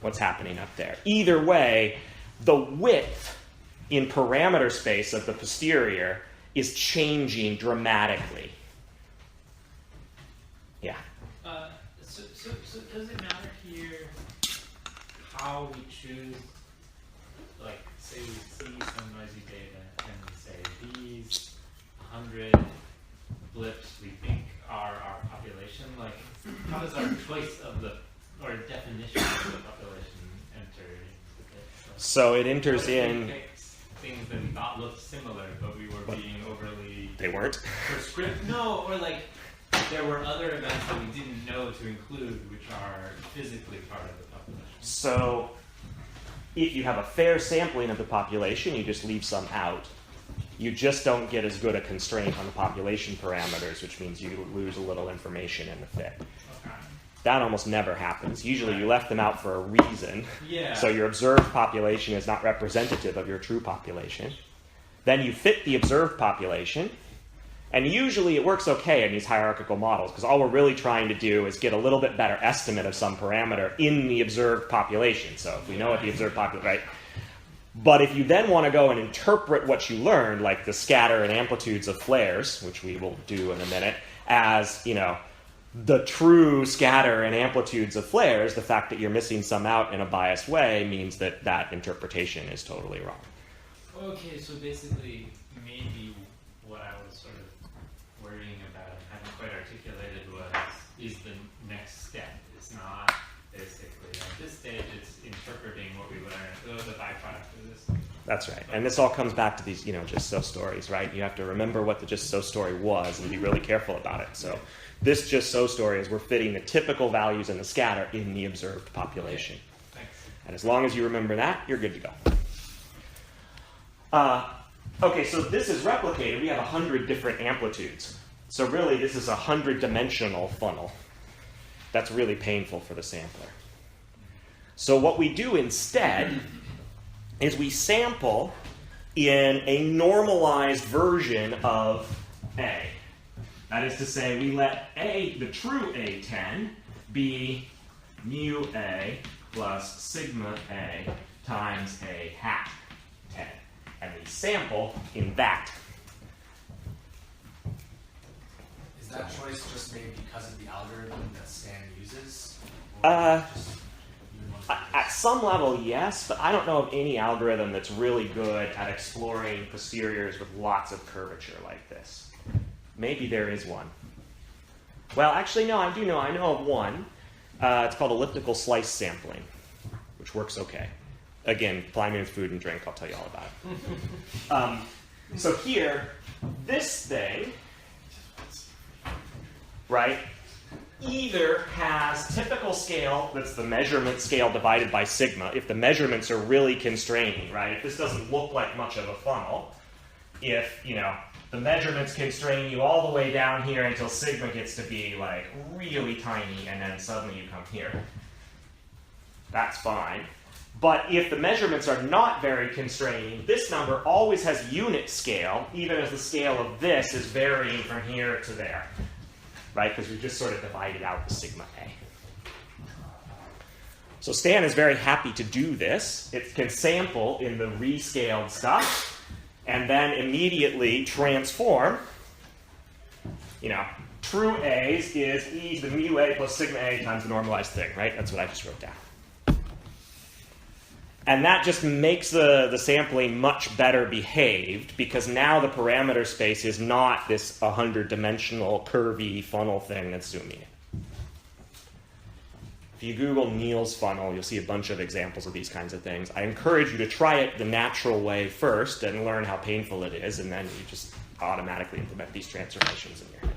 what's happening up there. Either way, the width in parameter space of the posterior is changing dramatically. Yeah. So does it matter here how we choose, like, say we see some noisy data was our choice of the, or definition of the population entered into this? So it enters We in. picked things that we thought looked similar, but we were being overly They weren't. prescriptive. No, or like there were other events that we didn't know to include, which are physically part of the population. So if you have a fair sampling of the population, you just leave some out. You just don't get as good a constraint on the population parameters, which means you lose a little information in the fit. Okay. That almost never happens. Usually you left them out for a reason. Yeah. So your observed population is not representative of your true population. Then you fit the observed population. And usually it works okay in these hierarchical models, because all we're really trying to do is get a little bit better estimate of some parameter in the observed population. So if we know what the observed population, right? But if you then want to go and interpret what you learned, like the scatter and amplitudes of flares, which we will do in a minute, as, you know, the true scatter and amplitudes of flares, the fact that you're missing some out in a biased way means that that interpretation is totally wrong. Okay, so basically, maybe what I was sort of worrying about and hadn't quite articulated is the next step. It's not basically at this stage. It's interpreting what we learned, the byproduct of this. That's right. And this all comes back to these, just so stories, right? You have to remember what the just so story was and be really careful about it. So this just so story is we're fitting the typical values in the scatter in the observed population. Thanks. And as long as you remember that, you're good to go. Okay, so this is replicated. We have 100 different amplitudes. So really, this is a 100-dimensional funnel. That's really painful for the sampler. So what we do instead is we sample in a normalized version of A. That is to say, we let A, the true A10, be mu A plus sigma A times A hat 10. And we sample in that. Is that choice just made because of the algorithm that Stan uses? At some level, yes, but I don't know of any algorithm that's really good at exploring posteriors with lots of curvature like this. Maybe there is one. Well, actually, no, I do know. I know of one. It's called elliptical slice sampling, which works okay. Again, fly me with food and drink. I'll tell you all about it. So here, this thing, right, either has typical scale, that's the measurement scale divided by sigma, if the measurements are really constraining, right? If this doesn't look like much of a funnel, if, the measurements constrain you all the way down here until sigma gets to be, like, really tiny, and then suddenly you come here. That's fine. But if the measurements are not very constraining, this number always has unit scale, even as the scale of this is varying from here to there. Right? Because we've just sort of divided out the sigma A. So Stan is very happy to do this. It can sample in the rescaled stuff, and then immediately transform. True A's is e to the mu A plus sigma A times the normalized thing, right? That's what I just wrote down. And that just makes the sampling much better behaved, because now the parameter space is not this 100-dimensional curvy funnel thing that's zooming in. If you Google Neal's funnel, you'll see a bunch of examples of these kinds of things. I encourage you to try it the natural way first and learn how painful it is, and then you just automatically implement these transformations in your head.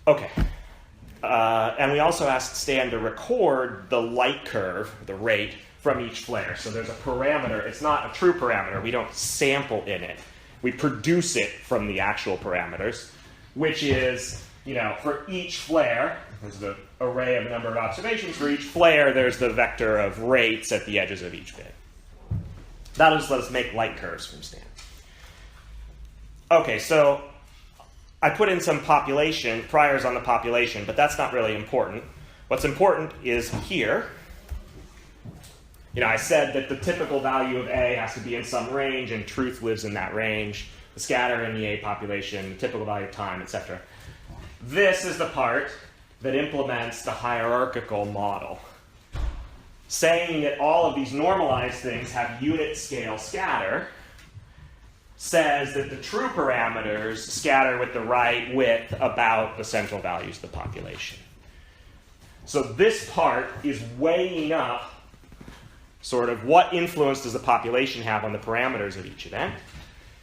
Okay. And we also asked Stan to record the light curve, the rate, from each flare. So there's a parameter. It's not a true parameter. We don't sample in it. We produce it from the actual parameters, which is, for each flare, there's the array of number of observations. For each flare, there's the vector of rates at the edges of each bit. That'll just let us make light curves from Stan. Okay, so I put in some priors on the population, but that's not really important. What's important is here. I said that the typical value of A has to be in some range, and truth lives in that range. The scatter in the A population, the typical value of time, etc. This is the part that implements the hierarchical model, saying that all of these normalized things have unit scale scatter. says that the true parameters scatter with the right width about the central values of the population. So this part is weighing up sort of what influence does the population have on the parameters of each event.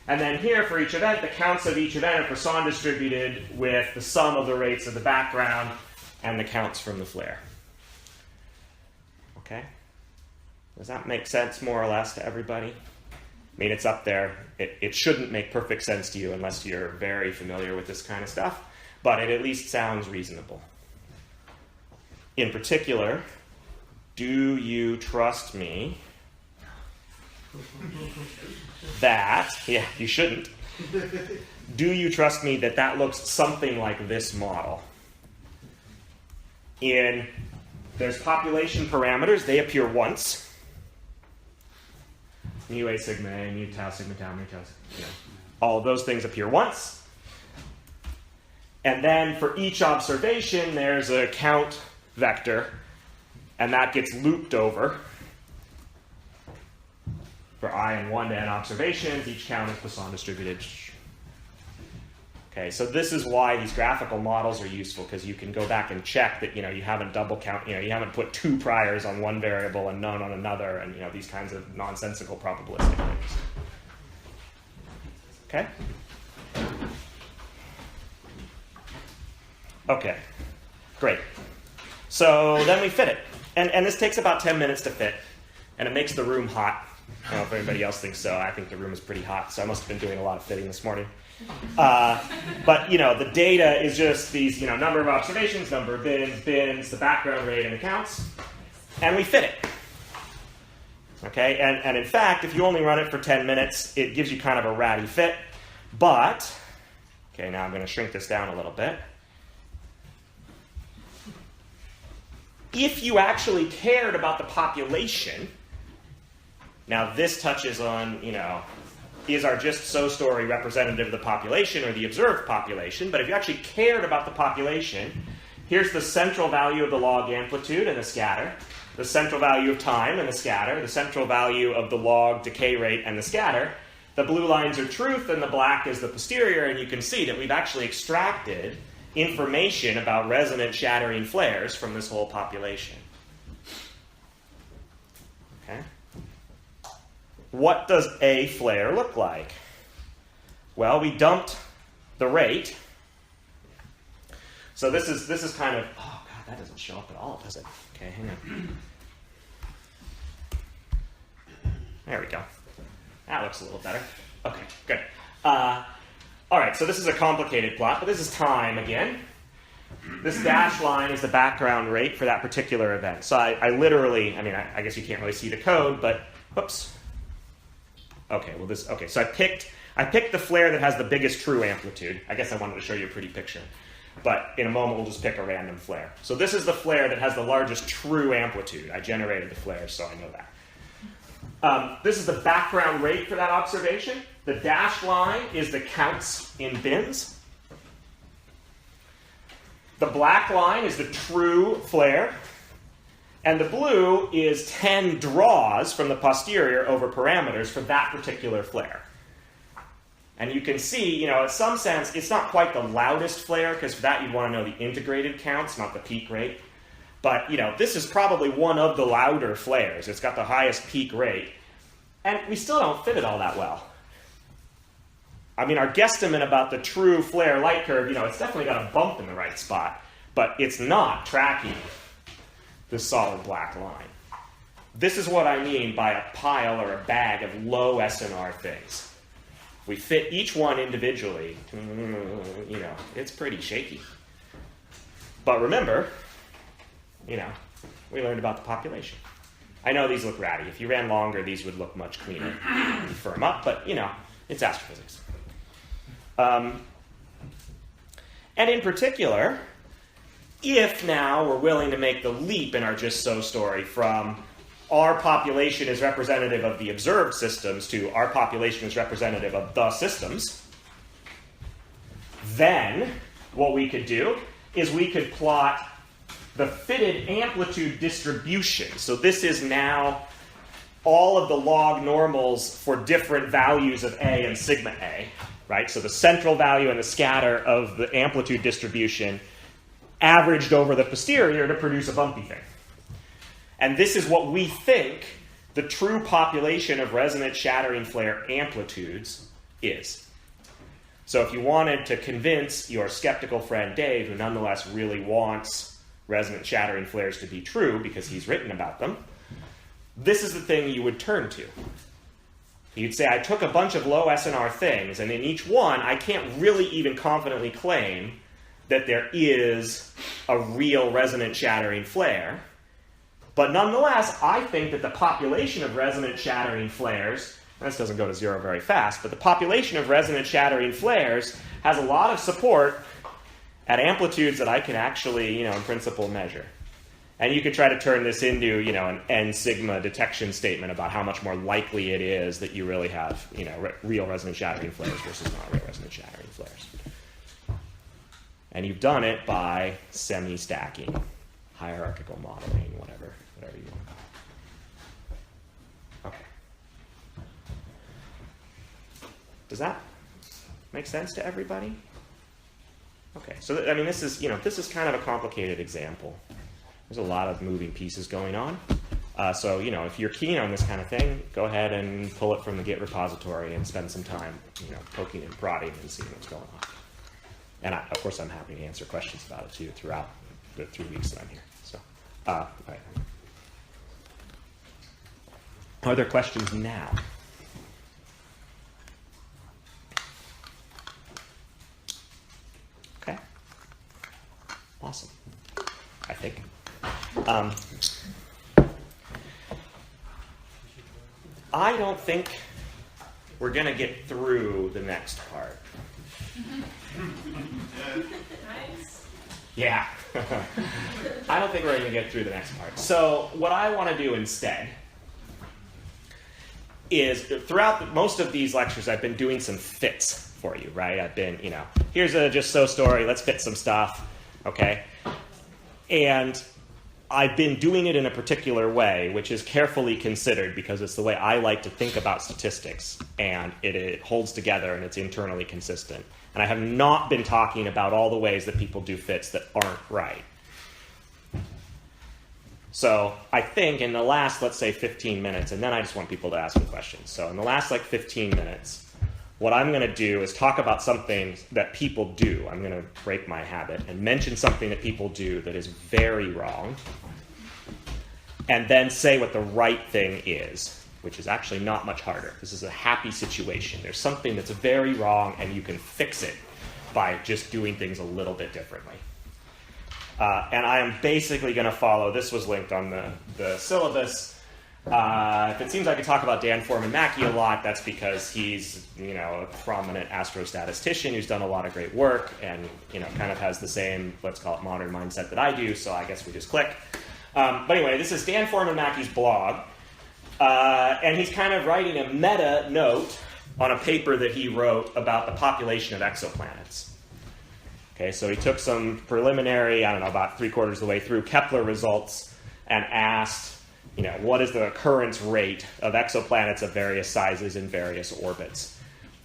And then here for each event, the counts of each event are Poisson distributed with the sum of the rates of the background and the counts from the flare. Okay? Does that make sense more or less to everybody? I mean, it's up there. It shouldn't make perfect sense to you unless you're very familiar with this kind of stuff, but it at least sounds reasonable. In particular, do you trust me that, yeah, you shouldn't. Do you trust me that that looks something like this model? There's population parameters, they appear once. Mu A sigma A, mu tau sigma tau, mu tau sigma, all of those things appear once. And then for each observation, there's a count vector, and that gets looped over. For I and 1 to n observations, each count is Poisson distributed. Okay, so this is why these graphical models are useful, because you can go back and check that you haven't double count, you haven't put 2 priors on one variable and none on another, and these kinds of nonsensical probabilistic things. Okay? Okay, great. So then we fit it. And this takes about 10 minutes to fit, and it makes the room hot. I don't know if anybody else thinks so. I think the room is pretty hot, so I must have been doing a lot of fitting this morning. But the data is just these, number of observations, number of bins, the background rate, and the counts, and we fit it. Okay, and in fact, if you only run it for 10 minutes, it gives you kind of a ratty fit. But, okay, now I'm going to shrink this down a little bit. If you actually cared about the population, now this touches on, is our just so story representative of the population or the observed population? But if you actually cared about the population, here's the central value of the log amplitude and the scatter, the central value of time and the scatter, the central value of the log decay rate and the scatter. The blue lines are truth and the black is the posterior, and you can see that we've actually extracted information about resonant shattering flares from this whole population. Okay? What does a flare look like? Well, we dumped the rate. So this is kind of, oh god, that doesn't show up at all, does it? Okay, hang on. There we go. That looks a little better. Okay, good. All right, so this is a complicated plot, but this is time again. This dashed line is the background rate for that particular event. So I literally, I guess you can't really see the code, but, whoops. Okay, so I picked the flare that has the biggest true amplitude. I guess I wanted to show you a pretty picture. But in a moment, we'll just pick a random flare. So this is the flare that has the largest true amplitude. I generated the flares, so I know that. This is the background rate for that observation. The dashed line is the counts in bins. The black line is the true flare. And the blue is 10 draws from the posterior over parameters for that particular flare. And you can see, in some sense, it's not quite the loudest flare, because for that you'd want to know the integrated counts, not the peak rate. But, this is probably one of the louder flares. It's got the highest peak rate. And we still don't fit it all that well. Our guesstimate about the true flare light curve, it's definitely got a bump in the right spot. But it's not tracking the solid black line. This is what I mean by a pile or a bag of low SNR things. If we fit each one individually, it's pretty shaky. But remember, we learned about the population. I know these look ratty. If you ran longer, these would look much cleaner. Firm up, but, it's astrophysics. And in particular, if now we're willing to make the leap in our just so story from our population is representative of the observed systems to our population is representative of the systems, then what we could do is we could plot the fitted amplitude distribution. So this is now all of the log normals for different values of A and sigma A, right? So the central value and the scatter of the amplitude distribution averaged over the posterior to produce a bumpy thing. And this is what we think the true population of resonant shattering flare amplitudes is. So if you wanted to convince your skeptical friend Dave, who nonetheless really wants resonant shattering flares to be true because he's written about them, this is the thing you would turn to. You'd say, I took a bunch of low SNR things, and in each one, I can't really even confidently claim that there is a real resonant shattering flare. But nonetheless, I think that the population of resonant shattering flares, and this doesn't go to zero very fast, but the population of resonant shattering flares has a lot of support at amplitudes that I can actually, in principle measure. And you could try to turn this into, an n sigma detection statement about how much more likely it is that you really have, real resonant shattering flares versus not real resonant shattering flares. And you've done it by semi-stacking, hierarchical modeling, whatever you want. Okay. Does that make sense to everybody? Okay. So this is kind of a complicated example. There's a lot of moving pieces going on. So if you're keen on this kind of thing, go ahead and pull it from the Git repository and spend some time, poking and prodding and seeing what's going on. And of course, I'm happy to answer questions about it too throughout the 3 weeks that I'm here. So, all right. Are there questions now? Okay. Awesome. I think. I don't think we're going to get through the next part. Nice. Yeah. I don't think we're going to get through the next part. So what I want to do instead is throughout most of these lectures, I've been doing some fits for you, right? I've been, here's a just so story. Let's fit some stuff, okay? And I've been doing it in a particular way, which is carefully considered because it's the way I like to think about statistics, and it holds together and it's internally consistent. And I have not been talking about all the ways that people do fits that aren't right. So I think in the last, let's say, 15 minutes, and then I just want people to ask me questions. So in the last 15 minutes, what I'm going to do is talk about something that people do. I'm going to break my habit and mention something that people do that is very wrong, and then say what the right thing is, which is actually not much harder. This is a happy situation. There's something that's very wrong, and you can fix it by just doing things a little bit differently. And I am basically going to follow, this was linked on the syllabus. If it seems like I talk about Dan Foreman-Mackey a lot, that's because he's, a prominent astrostatistician who's done a lot of great work and, kind of has the same, let's call it modern mindset that I do, so I guess we just click. But anyway, this is Dan Foreman-Mackey's blog, and he's kind of writing a meta note on a paper that he wrote about the population of exoplanets. Okay, so he took some preliminary, about 3/4 of the way through Kepler results and asked, what is the occurrence rate of exoplanets of various sizes in various orbits?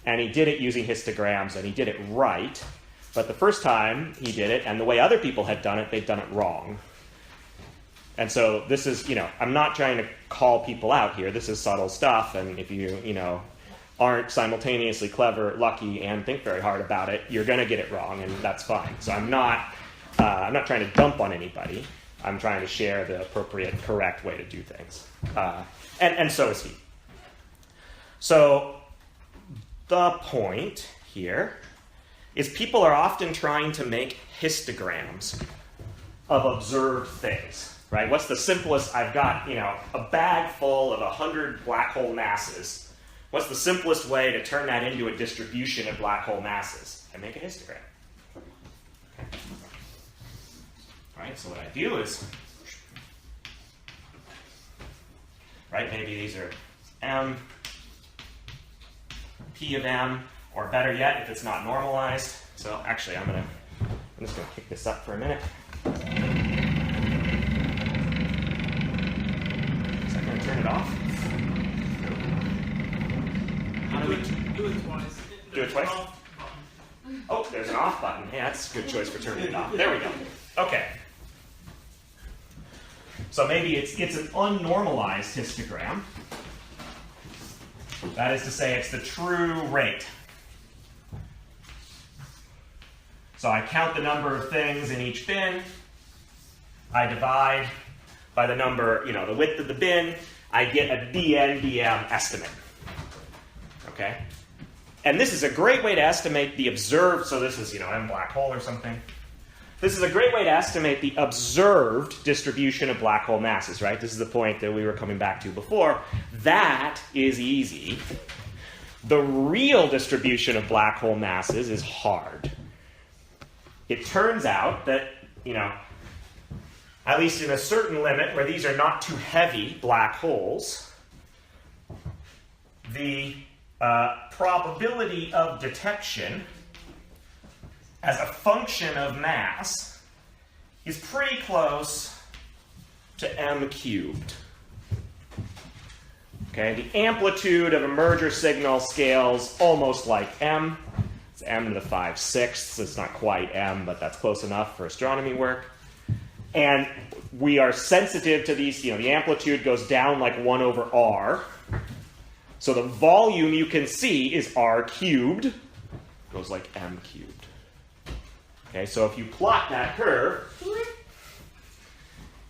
And he did it using histograms, and he did it right. But the first time he did it, and the way other people had done it, they'd done it wrong. And so this is, I'm not trying to call people out here. This is subtle stuff, and if you, aren't simultaneously clever, lucky, and think very hard about it, you're going to get it wrong, and that's fine. So I'm not trying to dump on anybody. I'm trying to share the appropriate, correct way to do things. And so is he. So the point here is people are often trying to make histograms of observed things, right? What's the simplest? I've got, a bag full of 100 black hole masses. What's the simplest way to turn that into a distribution of black hole masses? I make a histogram. Okay. All right, so what I do is, right, maybe these are M, P of M, or better yet, if it's not normalized. So actually, I'm just going to kick this up for a minute. Is that going to turn it off? How do we Do it twice. Do it twice? Off button. Oh, there's an off button. Hey, that's a good choice for turning it off. There we go. Okay. So maybe it's an unnormalized histogram. That is to say, it's the true rate. So I count the number of things in each bin. I divide by the number, the width of the bin. I get a dN/dm estimate. Okay? And this is a great way to estimate the observed, so this is, M black hole or something. This is a great way to estimate the observed distribution of black hole masses, right? This is the point that we were coming back to before. That is easy. The real distribution of black hole masses is hard. It turns out that, at least in a certain limit where these are not too heavy black holes, the probability of detection as a function of mass is pretty close to m cubed. Okay, the amplitude of a merger signal scales almost like m. It's m to the 5/6. It's not quite m, but that's close enough for astronomy work. And we are sensitive to these, the amplitude goes down like 1 over r. So the volume you can see is r cubed. Goes like m cubed. Okay, so if you plot that curve,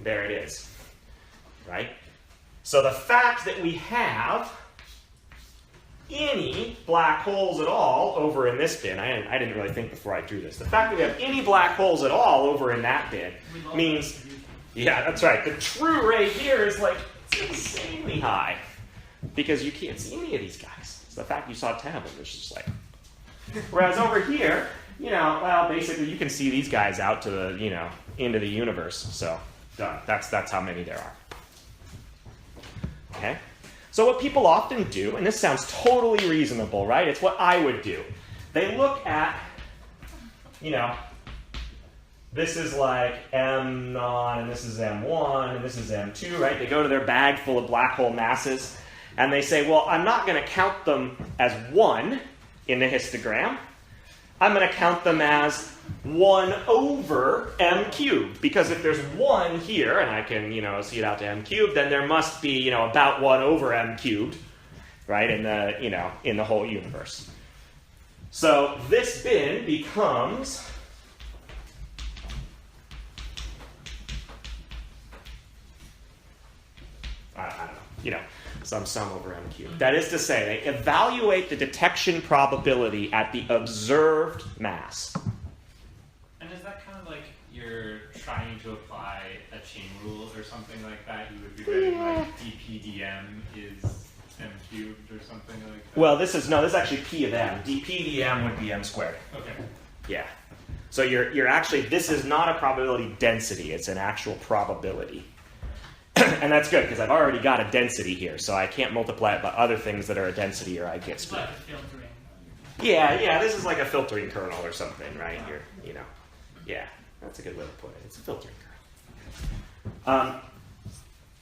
there it is, right? So the fact that we have any black holes at all over in this bin, I didn't really think before I drew this, the fact that we have any black holes at all over in that bin means, yeah, that's right, the true rate here is like, it's insanely high, because you can't see any of these guys. So the fact you saw 10 of them is just like, whereas over here, basically you can see these guys out to the, into the universe. So done. That's how many there are. Okay? So what people often do, and this sounds totally reasonable, right? It's what I would do. They look at, this is like M0, and this is M1, and this is M2, right? They go to their bag full of black hole masses, and they say, well, I'm not going to count them as 1 in the histogram. I'm going to count them as 1 over m cubed. Because if there's 1 here, and I can, see it out to m cubed, then there must be, about 1 over m cubed, right, in the, in the whole universe. So this bin becomes I don't know, some sum over m cubed. That is to say, they evaluate the detection probability at the observed mass. And is that kind of like you're trying to apply a chain rule or something like that? You would be writing like dpdm is m cubed or something like that? Well, this is actually p of m. dpdm would be m squared. Okay. Yeah. So you're actually, this is not a probability density, it's an actual probability. And that's good, because I've already got a density here, so I can't multiply it by other things that are a density or I get It's screwed. like a filtering. Yeah, this is like a filtering kernel or something, right? Yeah, that's a good way to put it. It's a filtering kernel.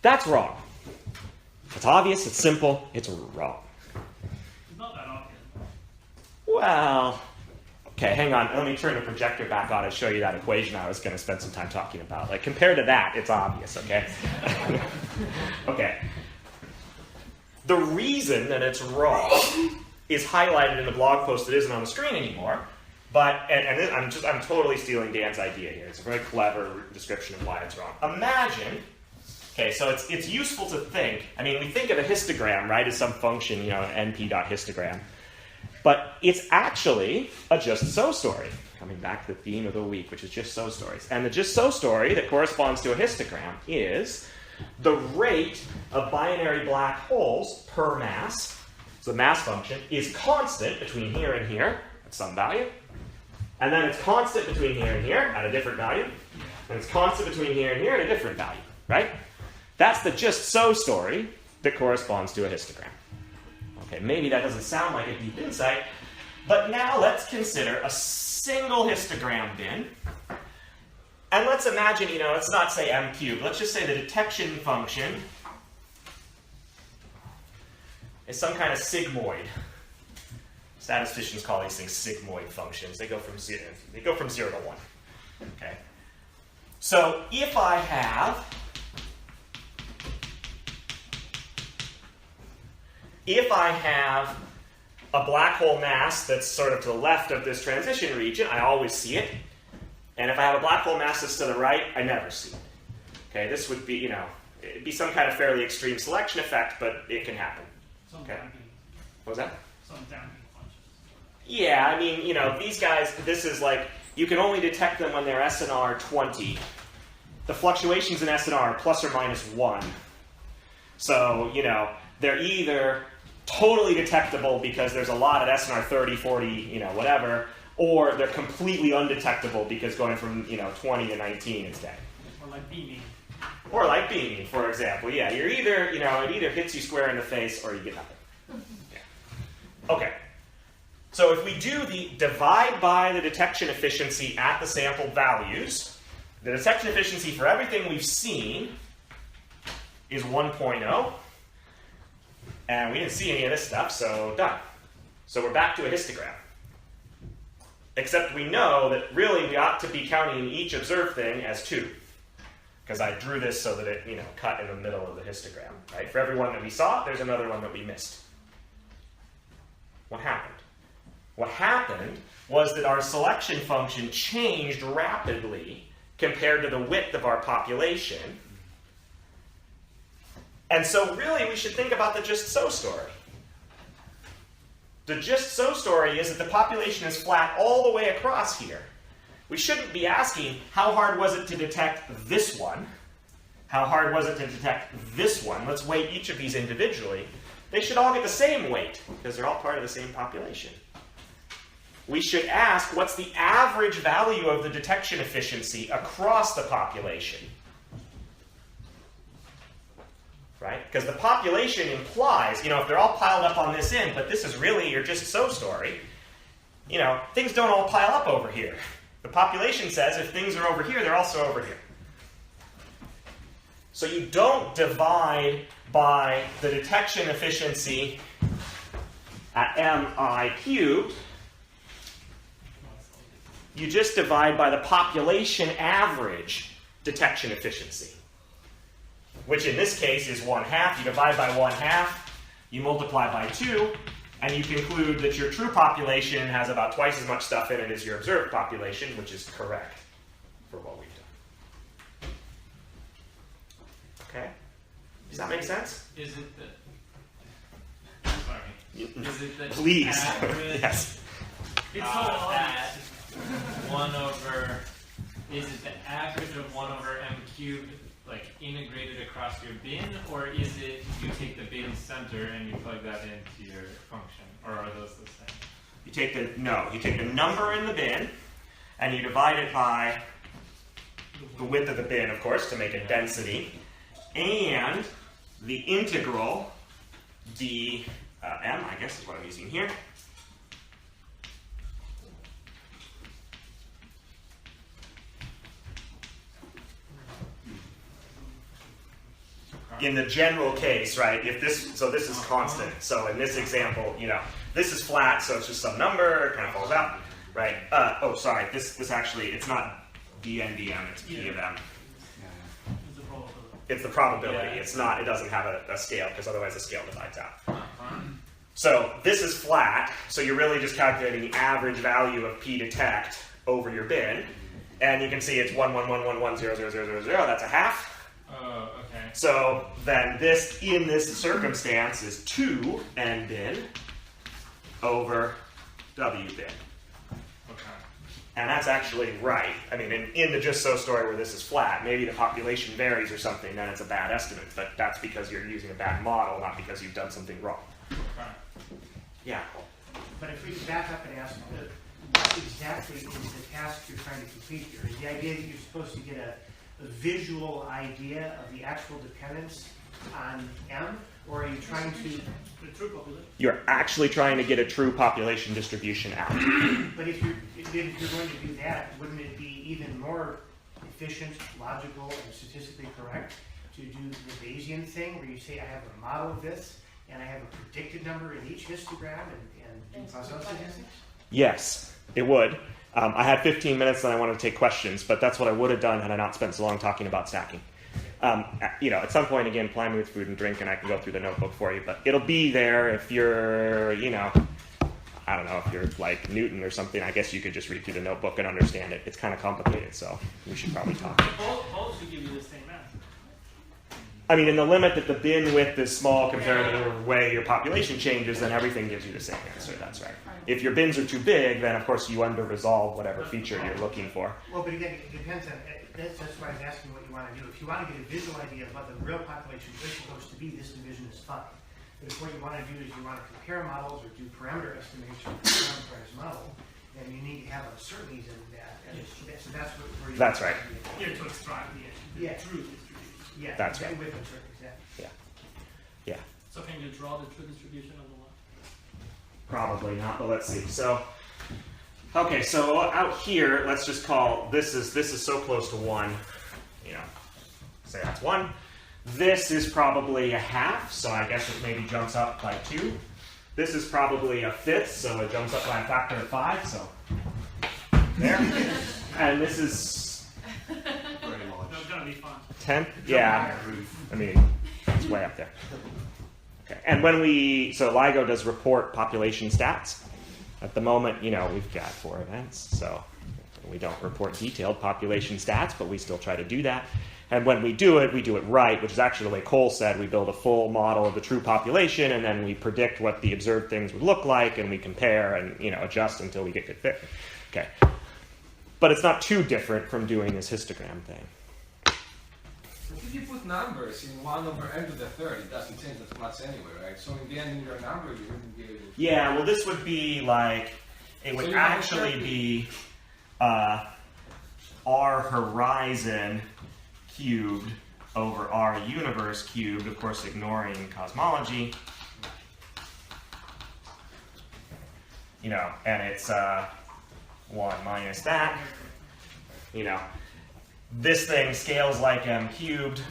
That's wrong. It's obvious, it's simple, it's wrong. It's not that obvious. Well, okay, hang on. Let me turn the projector back on and show you that equation I was going to spend some time talking about. Like, compared to that, it's obvious, okay? Okay. The reason that it's wrong is highlighted in the blog post that isn't on the screen anymore. But, I'm totally stealing Dan's idea here. It's a very clever description of why it's wrong. Imagine, okay, so it's useful to think, we think of a histogram, right, as some function, np.histogram. But it's actually a just so story. Coming back to the theme of the week, which is just so stories. And the just so story that corresponds to a histogram is the rate of binary black holes per mass. So the mass function is constant between here and here at some value. And then it's constant between here and here at a different value. And it's constant between here and here at a different value, right? That's the just so story that corresponds to a histogram. Okay, maybe that doesn't sound like a deep insight, but now let's consider a single histogram bin. And let's imagine, let's not say m cubed. Let's just say the detection function is some kind of sigmoid. Statisticians call these things sigmoid functions. They go from 0 to 1. Okay. So if I have a black hole mass that's sort of to the left of this transition region, I always see it. And if I have a black hole mass that's to the right, I never see it. Okay, this would be, it'd be some kind of fairly extreme selection effect, but it can happen. Some Okay. damping, What was that? some damping functions. Yeah, I mean, these guys, this is like, you can only detect them when they're SNR 20. The fluctuations in SNR are plus or minus 1. So, they're either totally detectable because there's a lot at SNR 30, 40, whatever, or they're completely undetectable because going from, 20 to 19 is dead. Or like beaming. Or like beaming, for example. Yeah, you're either, it either hits you square in the face or you get nothing. Yeah. Okay. So if we do the divide by the detection efficiency at the sampled values, the detection efficiency for everything we've seen is 1.0. And we didn't see any of this stuff, so done. So we're back to a histogram. Except we know that really we ought to be counting each observed thing as 2. Because I drew this so that it, cut in the middle of the histogram. Right? For every one that we saw, there's another one that we missed. What happened? What happened was that our selection function changed rapidly compared to the width of our population. And so really we should think about the just so story. The just so story is that the population is flat all the way across here. We shouldn't be asking, how hard was it to detect this one? How hard was it to detect this one? Let's weight each of these individually. They should all get the same weight, because they're all part of the same population. We should ask, what's the average value of the detection efficiency across the population? Right? Because the population implies, if they're all piled up on this end, but this is really your just so story, things don't all pile up over here. The population says if things are over here, they're also over here. So you don't divide by the detection efficiency at mi cubed. You just divide by the population average detection efficiency, which in this case is 1/2. You divide by 1/2, you multiply by 2, and you conclude that your true population has about twice as much stuff in it as your observed population, which is correct for what we've done. Okay? Does that make sense? Is it the... Sorry. Is it the Please. average Yes. It's so that obvious. 1 over... Is it the average of 1 over m cubed, like, integrated across your bin? Or is it you take the bin center and you plug that into your function? Or are those the same? You take the number in the bin, and you divide it by the width of the bin, of course, to make it density, and the integral dm, I guess is what I'm using here. In the general case, right, this is constant. So in this example, this is flat, so it's just some number, it kind of falls out, right? This actually, it's not dm, it's p of m. It's a probability. It's the probability. Yeah. It's not, it doesn't have a scale, because otherwise the scale divides out. So this is flat, so you're really just calculating the average value of p detect over your bin, and you can see it's 111110000, that's 1/2. Oh, okay. So then this, in this circumstance, is 2 n bin over w bin. Okay. And that's actually right. I mean, in the just so story where this is flat, maybe the population varies or something, then it's a bad estimate. But that's because you're using a bad model, not because you've done something wrong. Okay. Yeah. But if we could back up and ask, what exactly is the task you're trying to complete here? Is the idea that you're supposed to get a visual idea of the actual dependence on M, or are you trying to? The true population. You're actually trying to get a true population distribution out. But if you're going to do that, wouldn't it be even more efficient, logical, and statistically correct to do the Bayesian thing, where you say I have a model of this, and I have a predicted number in each histogram and do causality statistics? Yes, it would. I had 15 minutes and I wanted to take questions, but that's what I would have done had I not spent so long talking about stacking. At some point, again, apply me with food and drink, and I can go through the notebook for you. But it'll be there if you're, I don't know, if you're like Newton or something. I guess you could just read through the notebook and understand it. It's kind of complicated, so we should probably talk. Paul should give you the same answer. I mean, in the limit that the bin width is small compared to the way your population changes, then everything gives you the same answer. That's right. If your bins are too big, then of course you under-resolve whatever feature you're looking for. Well, but again, it depends on, that's why I was asking what you want to do. If you want to get a visual idea of what the real population is supposed to be, this division is fine. But if what you want to do is you want to compare models or do parameter estimation for a parameterized model, then you need to have uncertainties in that. And so that's where you That's right. Yeah, to extract the Yeah. true distribution. Yeah, That's right. with uncertainties, yeah. Yeah. So can you draw the true distribution on the left? Probably not, but let's see. So, okay, so out here, let's just call this is so close to 1, say that's 1. This is probably a half, so I guess it maybe jumps up by 2. This is probably a fifth, so it jumps up by a factor of 5, so there. And this is That's gonna be fun. 10th? Yeah. I mean, it's way up there. Okay. And so LIGO does report population stats. At the moment, we've got 4 events, so we don't report detailed population stats, but we still try to do that. And when we do it right, which is actually the way Cole said. We build a full model of the true population, and then we predict what the observed things would look like, and we compare and adjust until we get good fit. Okay. But it's not too different from doing this histogram thing. If you put numbers in 1 over n to the third, it doesn't change that much anyway, right? So in the end, in your number, you wouldn't be able to... Yeah, well, this would be like, it would So you actually have be R horizon cubed over R universe cubed, of course, ignoring cosmology. And it's 1 minus that. This thing scales like m cubed.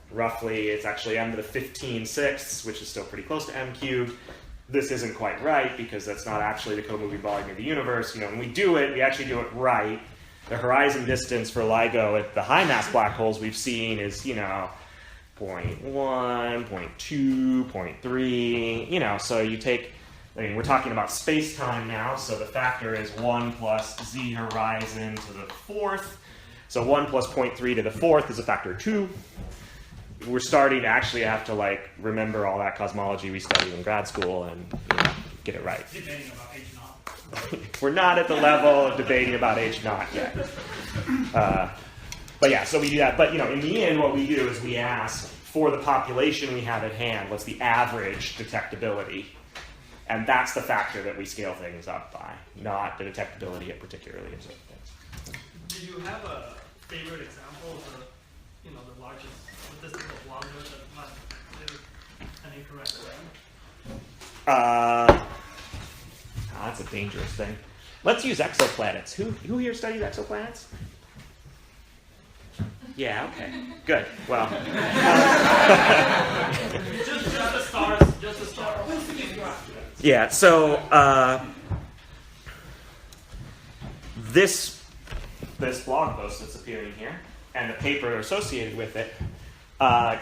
Roughly, it's actually m to the 15/6, which is still pretty close to m cubed. This isn't quite right because that's not actually the co-moving volume of the universe. When we do it, we actually do it right. The horizon distance for LIGO at the high mass black holes we've seen is, 0.1, 0.2, 0.3, so you take, we're talking about space-time now, so the factor is 1 plus z horizon to the 4th. So 1 plus 0.3 to the 4th is a factor of 2. We're starting to actually have to remember all that cosmology we studied in grad school and get it right. Debating about H naught. We're not at the level of debating about H naught yet. But yeah, so we do that. But in the end, what we do is we ask for the population we have at hand, what's the average detectability? And that's the factor that we scale things up by, not the detectability at particularly observed things. Do you have a favorite example of the largest statistical blunder that must do an incorrect way? That's a dangerous thing. Let's use exoplanets. Who here studies exoplanets? Yeah, okay. Good. Well. Just the stars. Just the stars. Yeah, so this blog post that's appearing here and the paper associated with it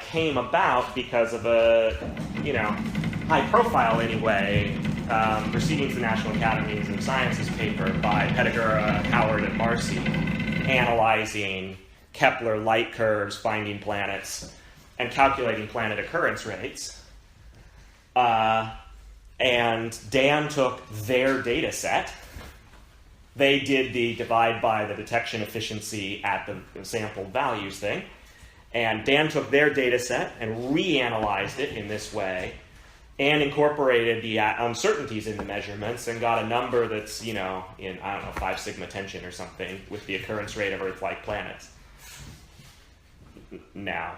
came about because of a, high profile anyway, Proceedings of the National Academies of Sciences paper by Pettigura, Howard, and Marcy, analyzing Kepler light curves, finding planets, and calculating planet occurrence rates. And Dan took their data set. They did the divide by the detection efficiency at the sampled values thing. And Dan took their data set and reanalyzed it in this way and incorporated the uncertainties in the measurements and got a number that's, in, 5 sigma tension or something with the occurrence rate of Earth-like planets. Now,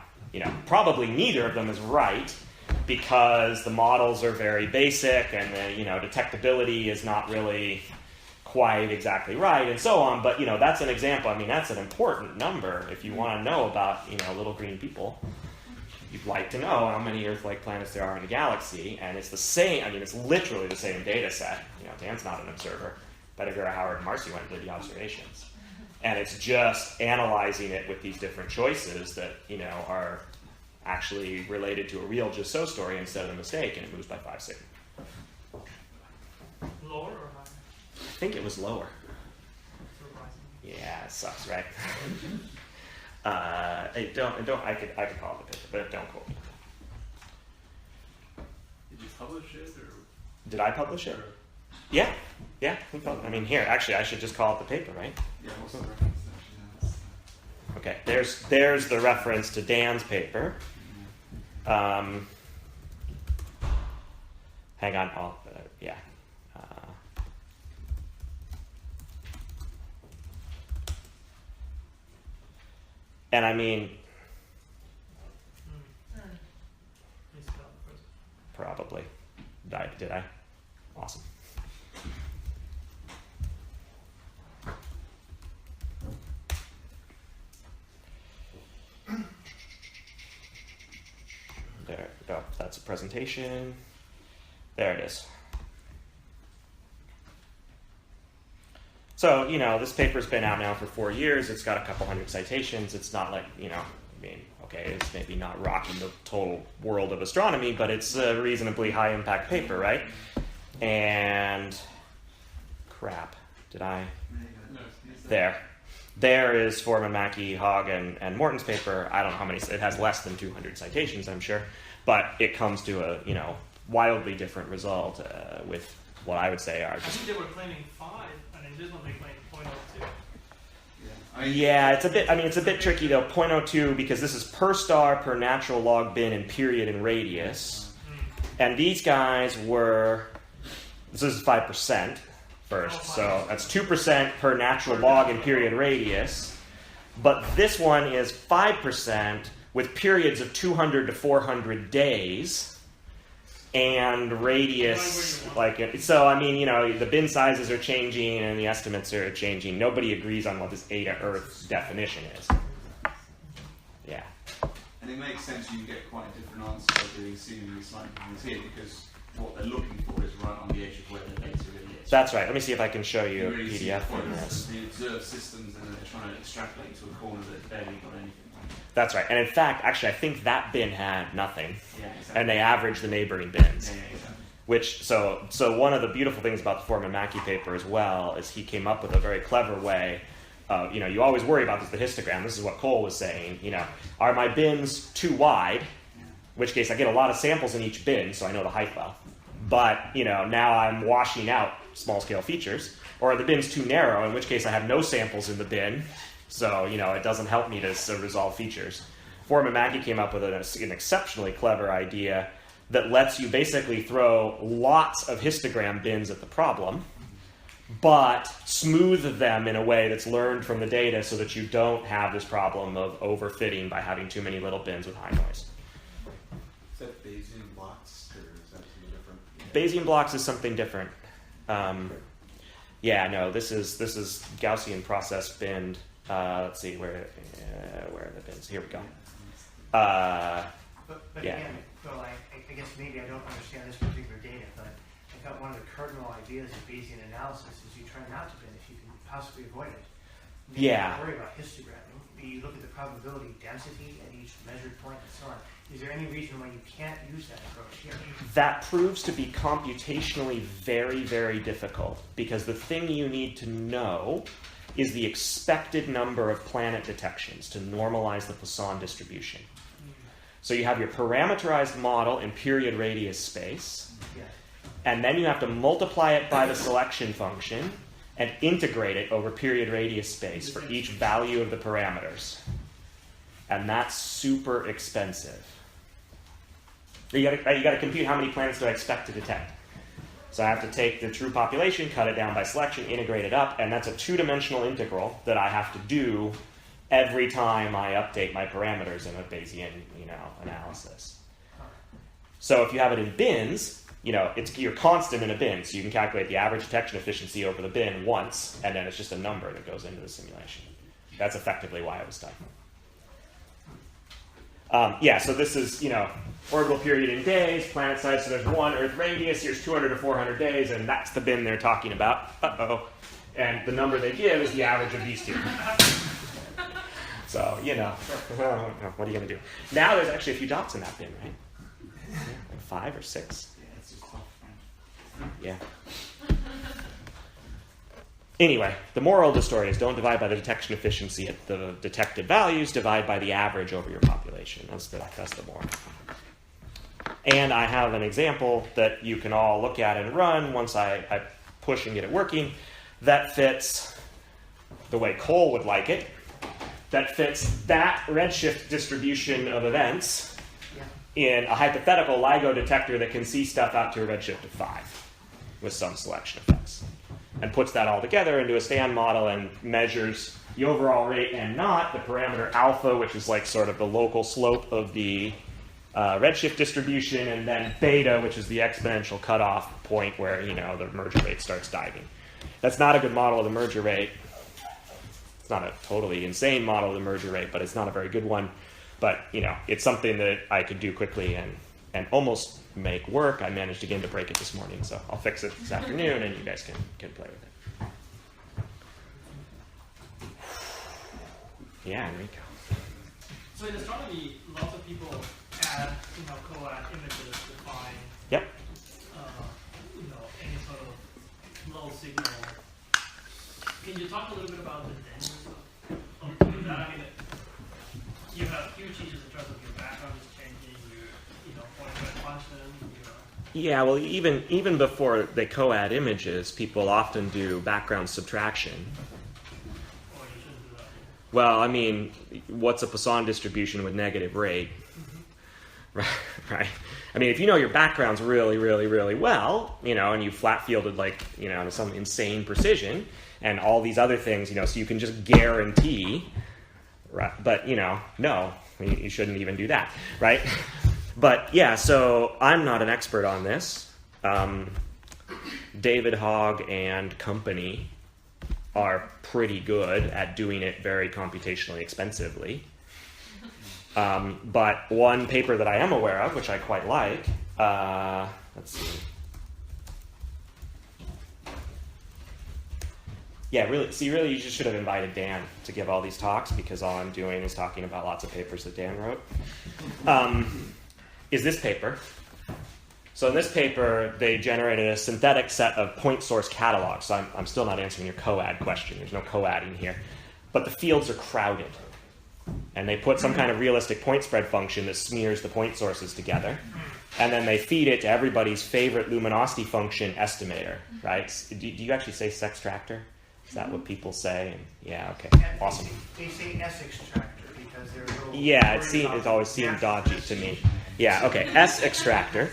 probably neither of them is right because the models are very basic and the, detectability is not really quite exactly right and so on. But, that's an example. That's an important number if you want to know about, little green people. you'd like to know how many Earth-like planets there are in a galaxy, and it's the same, I mean, it's literally the same data set. You know, Dan's not an observer. Pettigrew, Howard, and Marcy went and did the observations. And it's just analyzing it with these different choices that, you know, are actually related to a real just so story instead of a mistake, and it moves by 5 sigma. Lower or higher? I think it was lower. Surprising. Yeah, it sucks, right? I could call it the paper, but don't quote me. Did you publish it or? Did I publish it? Yeah. I mean, here, actually, I should just call it the paper, right? Yeah, what's the reference actually? Okay, there's the reference to Dan's paper. Hang on, Paul. Yeah. And I mean, Please spell it first. probably. Did I? Awesome. There we go. That's a presentation. There it is. So, you know, this paper's been out now for 4 years. It's got a couple hundred citations. It's not like, you know, I mean, okay, it's maybe not rocking the total world of astronomy, but it's a reasonably high impact paper, right? And crap, did I? There. There is Foreman, Mackey, Hogg, and Morton's paper. I don't know how many, it has less than 200 citations, I'm sure, but it comes to a, you know, wildly different result with what I would say are I just... think they were claiming 5, and in this one they claim 0.02. Yeah, it's a bit tricky though, 0.02, because this is per star per natural log bin in period and radius. And these guys were, this is 5% first, so that's 2% per natural log in period radius. But this one is 5% with periods of 200 to 400 days. And radius, like, so I mean, you know, the bin sizes are changing and the estimates are changing. Nobody agrees on what this Eta Earth definition is. Yeah. And it makes sense you get quite a different answer by doing seemingly slightly things here, because what they're looking for is right on the edge of where the data really is. That's right. Let me see if I can show you a really see PDF the from points this. of the observed systems, and then they're trying to extrapolate to a corner that barely got anything. That's right. And in fact, actually, I think that bin had nothing. Yeah, exactly. And they averaged the neighboring bins. Yeah, exactly. Which, so one of the beautiful things about the Foreman Mackey paper as well is he came up with a very clever way. You know, you always worry about this, the histogram. This is what Cole was saying. You know, are my bins too wide? In which case, I get a lot of samples in each bin, so I know the height well. But, you know, now I'm washing out small-scale features. Or are the bins too narrow? In which case, I have no samples in the bin. So, you know, it doesn't help me to resolve features. Foreman Mackey came up with an exceptionally clever idea that lets you basically throw lots of histogram bins at the problem, but smooth them in a way that's learned from the data so that you don't have this problem of overfitting by having too many little bins with high noise. Is that Bayesian blocks, or is that something different? Bayesian blocks is something different. Yeah, no, this is Gaussian process bin. Let's see, where are the bins? Here we go. But Yeah. again, Phil, I guess maybe I don't understand this particular data, but I thought one of the cardinal ideas of Bayesian analysis is you try not to bin if you can possibly avoid it. Maybe Yeah. Don't worry about histogramming. You look at the probability density at each measured point and so on. Is there any reason why you can't use that approach here? That proves to be computationally very, very difficult, because the thing you need to know is the expected number of planet detections to normalize the Poisson distribution. So you have your parameterized model in period radius space, Yeah. and then you have to multiply it by the selection function and integrate it over period radius space for each value of the parameters. And that's super expensive. You gotta compute how many planets do I expect to detect. So I have to take the true population, cut it down by selection, integrate it up, and that's a two-dimensional integral that I have to do every time I update my parameters in a Bayesian, you know, analysis. So if you have it in bins, you know, you're constant in a bin, so you can calculate the average detection efficiency over the bin once, and then it's just a number that goes into the simulation. That's effectively why it was done. Yeah, so this is, orbital period in days, planet size, so there's one Earth radius, here's 200 to 400 days, and that's the bin they're talking about. Uh-oh. And the number they give is the average of these two. So, what are you going to do? Now there's actually a few dots in that bin, right? Yeah, like 5 or 6. Yeah, it's just off, right? Yeah. Anyway, the moral of the story is don't divide by the detection efficiency at the detected values, divide by the average over your population. That's the moral. And I have an example that you can all look at and run once I push and get it working that fits the way Cole would like it, that fits that redshift distribution of events in a hypothetical LIGO detector that can see stuff out to a redshift of 5 with some selection effects, and puts that all together into a stand model and measures the overall rate and not the parameter alpha, which is like sort of the local slope of the redshift distribution, and then beta, which is the exponential cutoff point where the merger rate starts diving. That's not a good model of the merger rate. It's not a totally insane model of the merger rate, but it's not a very good one. But it's something that I could do quickly and almost make work. I managed again to break it this morning, so I'll fix it this afternoon, and you guys can play with it. Yeah, Enrico. So in astronomy, lots of people add, co-add images to find, Yep. any sort of low signal. Can you talk a little bit about the dangers of doing that? I mean, you have huge changes in terms of your background is changing, your point of function. Yeah, well, even before they co-add images, people often do background subtraction. Or you shouldn't do that. Well, I mean, what's a Poisson distribution with negative rate? Right. I mean, if you know your backgrounds really, really, really well, and you flat fielded to some insane precision, and all these other things, so you can just guarantee, right? But no, you shouldn't even do that, right? But yeah, so I'm not an expert on this. David Hogg and company are pretty good at doing it very computationally expensively. But one paper that I am aware of, which I quite like, let's see. Yeah, really you just should have invited Dan to give all these talks, because all I'm doing is talking about lots of papers that Dan wrote. Is this paper. So in this paper, they generated a synthetic set of point source catalogs. So I'm still not answering your co-add question. There's no co-adding here. But the fields are crowded. And they put some kind of realistic point spread function that smears the point sources together. And then they feed it to everybody's favorite luminosity function estimator, right? Do you actually say sextractor? Is that what people say? And, yeah, okay, awesome. They say S extractor because they're a little... Yeah, it always seemed dodgy to me. Yeah, okay, S extractor,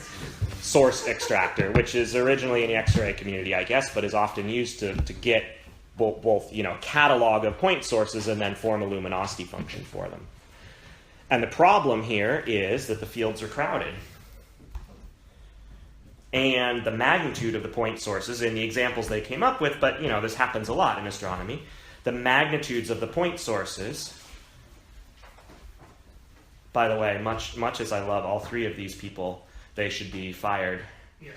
source extractor, which is originally in the X-ray community, I guess, but is often used to get both catalog of point sources and then form a luminosity function for them. And the problem here is that the fields are crowded. And the magnitude of the point sources in the examples they came up with, but this happens a lot in astronomy, the magnitudes of the point sources, by the way, much as I love all three of these people, they should be fired. Yes.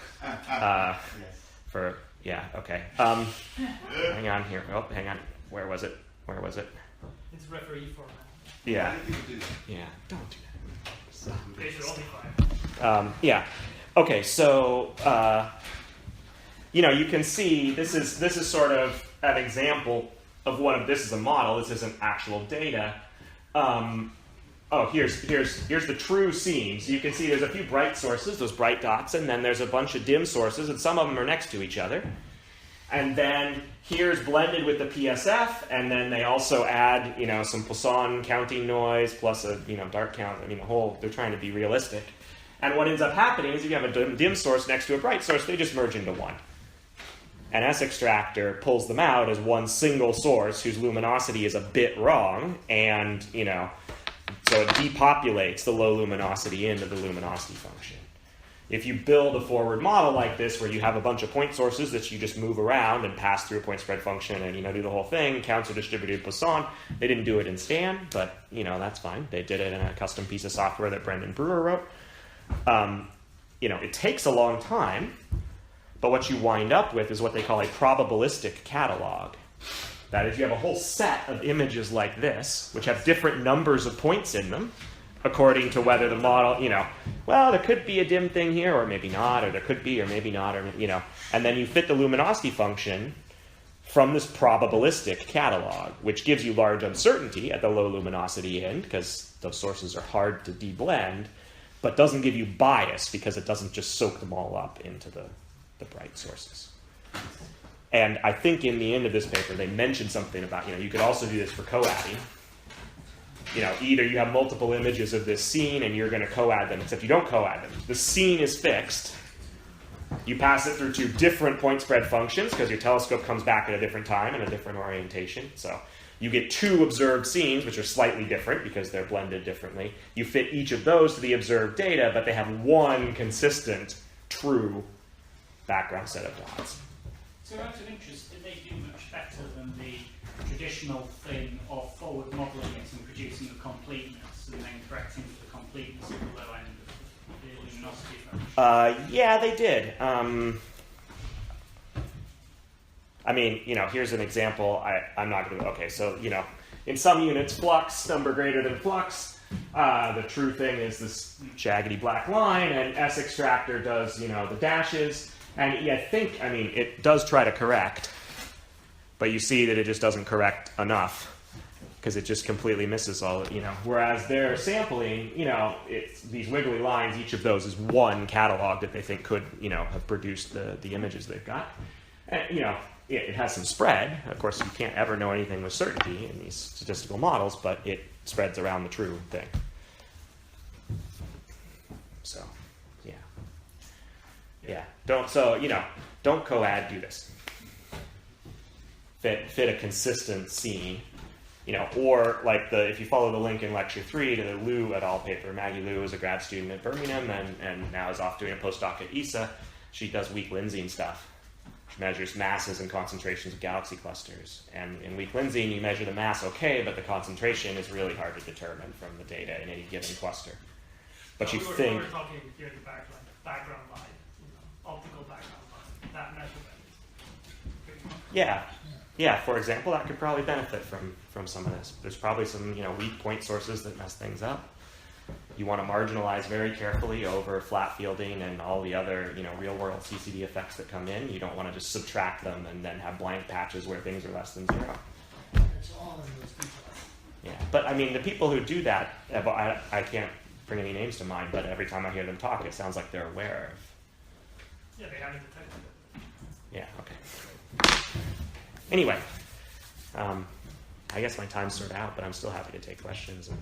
Yeah, okay. Hang on here. Oh, hang on. Where was it? It's referee format. Yeah. Yeah, don't do that. They should all be fired. Yeah. Okay, so you can see this is sort of an example of this is a model. This isn't actual data. Here's the true seams. You can see there's a few bright sources, those bright dots, and then there's a bunch of dim sources, and some of them are next to each other. And then here's blended with the PSF, and then they also add some Poisson counting noise plus a dark count. I mean, they're trying to be realistic. And what ends up happening is if you have a dim source next to a bright source, they just merge into one. An S extractor pulls them out as one single source whose luminosity is a bit wrong, and so it depopulates the low luminosity into the luminosity function. If you build a forward model like this where you have a bunch of point sources that you just move around and pass through a point spread function and do the whole thing, counts are distributed Poisson. They didn't do it in Stan, but that's fine. They did it in a custom piece of software that Brendan Brewer wrote. It takes a long time, but what you wind up with is what they call a probabilistic catalog. That is, you have a whole set of images like this, which have different numbers of points in them, according to whether the model, well, there could be a dim thing here, or maybe not, or there could be, or maybe not, or, and then you fit the luminosity function from this probabilistic catalog, which gives you large uncertainty at the low luminosity end, because those sources are hard to deblend, but doesn't give you bias, because it doesn't just soak them all up into the bright sources. And I think in the end of this paper, they mentioned something about, you could also do this for co-adding. Either you have multiple images of this scene and you're going to co-add them, except you don't co-add them. The scene is fixed. You pass it through two different point spread functions because your telescope comes back at a different time and a different orientation. So you get two observed scenes, which are slightly different because they're blended differently. You fit each of those to the observed data, but they have one consistent, true background set of dots. So out of interest, did they do much better than the traditional thing of forward modelling it and producing the completeness and then correcting for the completeness of the low end of the luminosity function? Yeah, they did. Here's an example. I'm not going to... Okay, so, in some units, flux, number greater than flux. The true thing is this jaggedy black line, and S extractor does, the dashes. And I think, it does try to correct, but you see that it just doesn't correct enough because it just completely misses all, Whereas they're sampling, it's these wiggly lines, each of those is one catalog that they think could, have produced the images they've got. And, it has some spread. Of course, you can't ever know anything with certainty in these statistical models, but it spreads around the true thing. So, yeah. Yeah, don't co-add, do this. Fit a consistent scene, or like if you follow the link in lecture 3 to the Liu et al. Paper. Maggie Liu is a grad student at Birmingham and now is off doing a postdoc at ESA. She does weak lensing stuff. She measures masses and concentrations of galaxy clusters. And in weak lensing, you measure the mass okay, but the concentration is really hard to determine from the data in any given cluster. But So you we think... were talking here the background light, optical background light, that measurement. Yeah, for example, that could probably benefit from some of this. There's probably some, weak point sources that mess things up. You want to marginalize very carefully over flat fielding and all the other, real-world CCD effects that come in. You don't want to just subtract them and then have blank patches where things are less than 0. It's all in those details. Yeah, but the people who do that, I can't bring any names to mind, but every time I hear them talk, it sounds like they're aware of. Yeah, they haven't detected it. Yeah, okay. Anyway, I guess my time's sort of out, but I'm still happy to take questions. And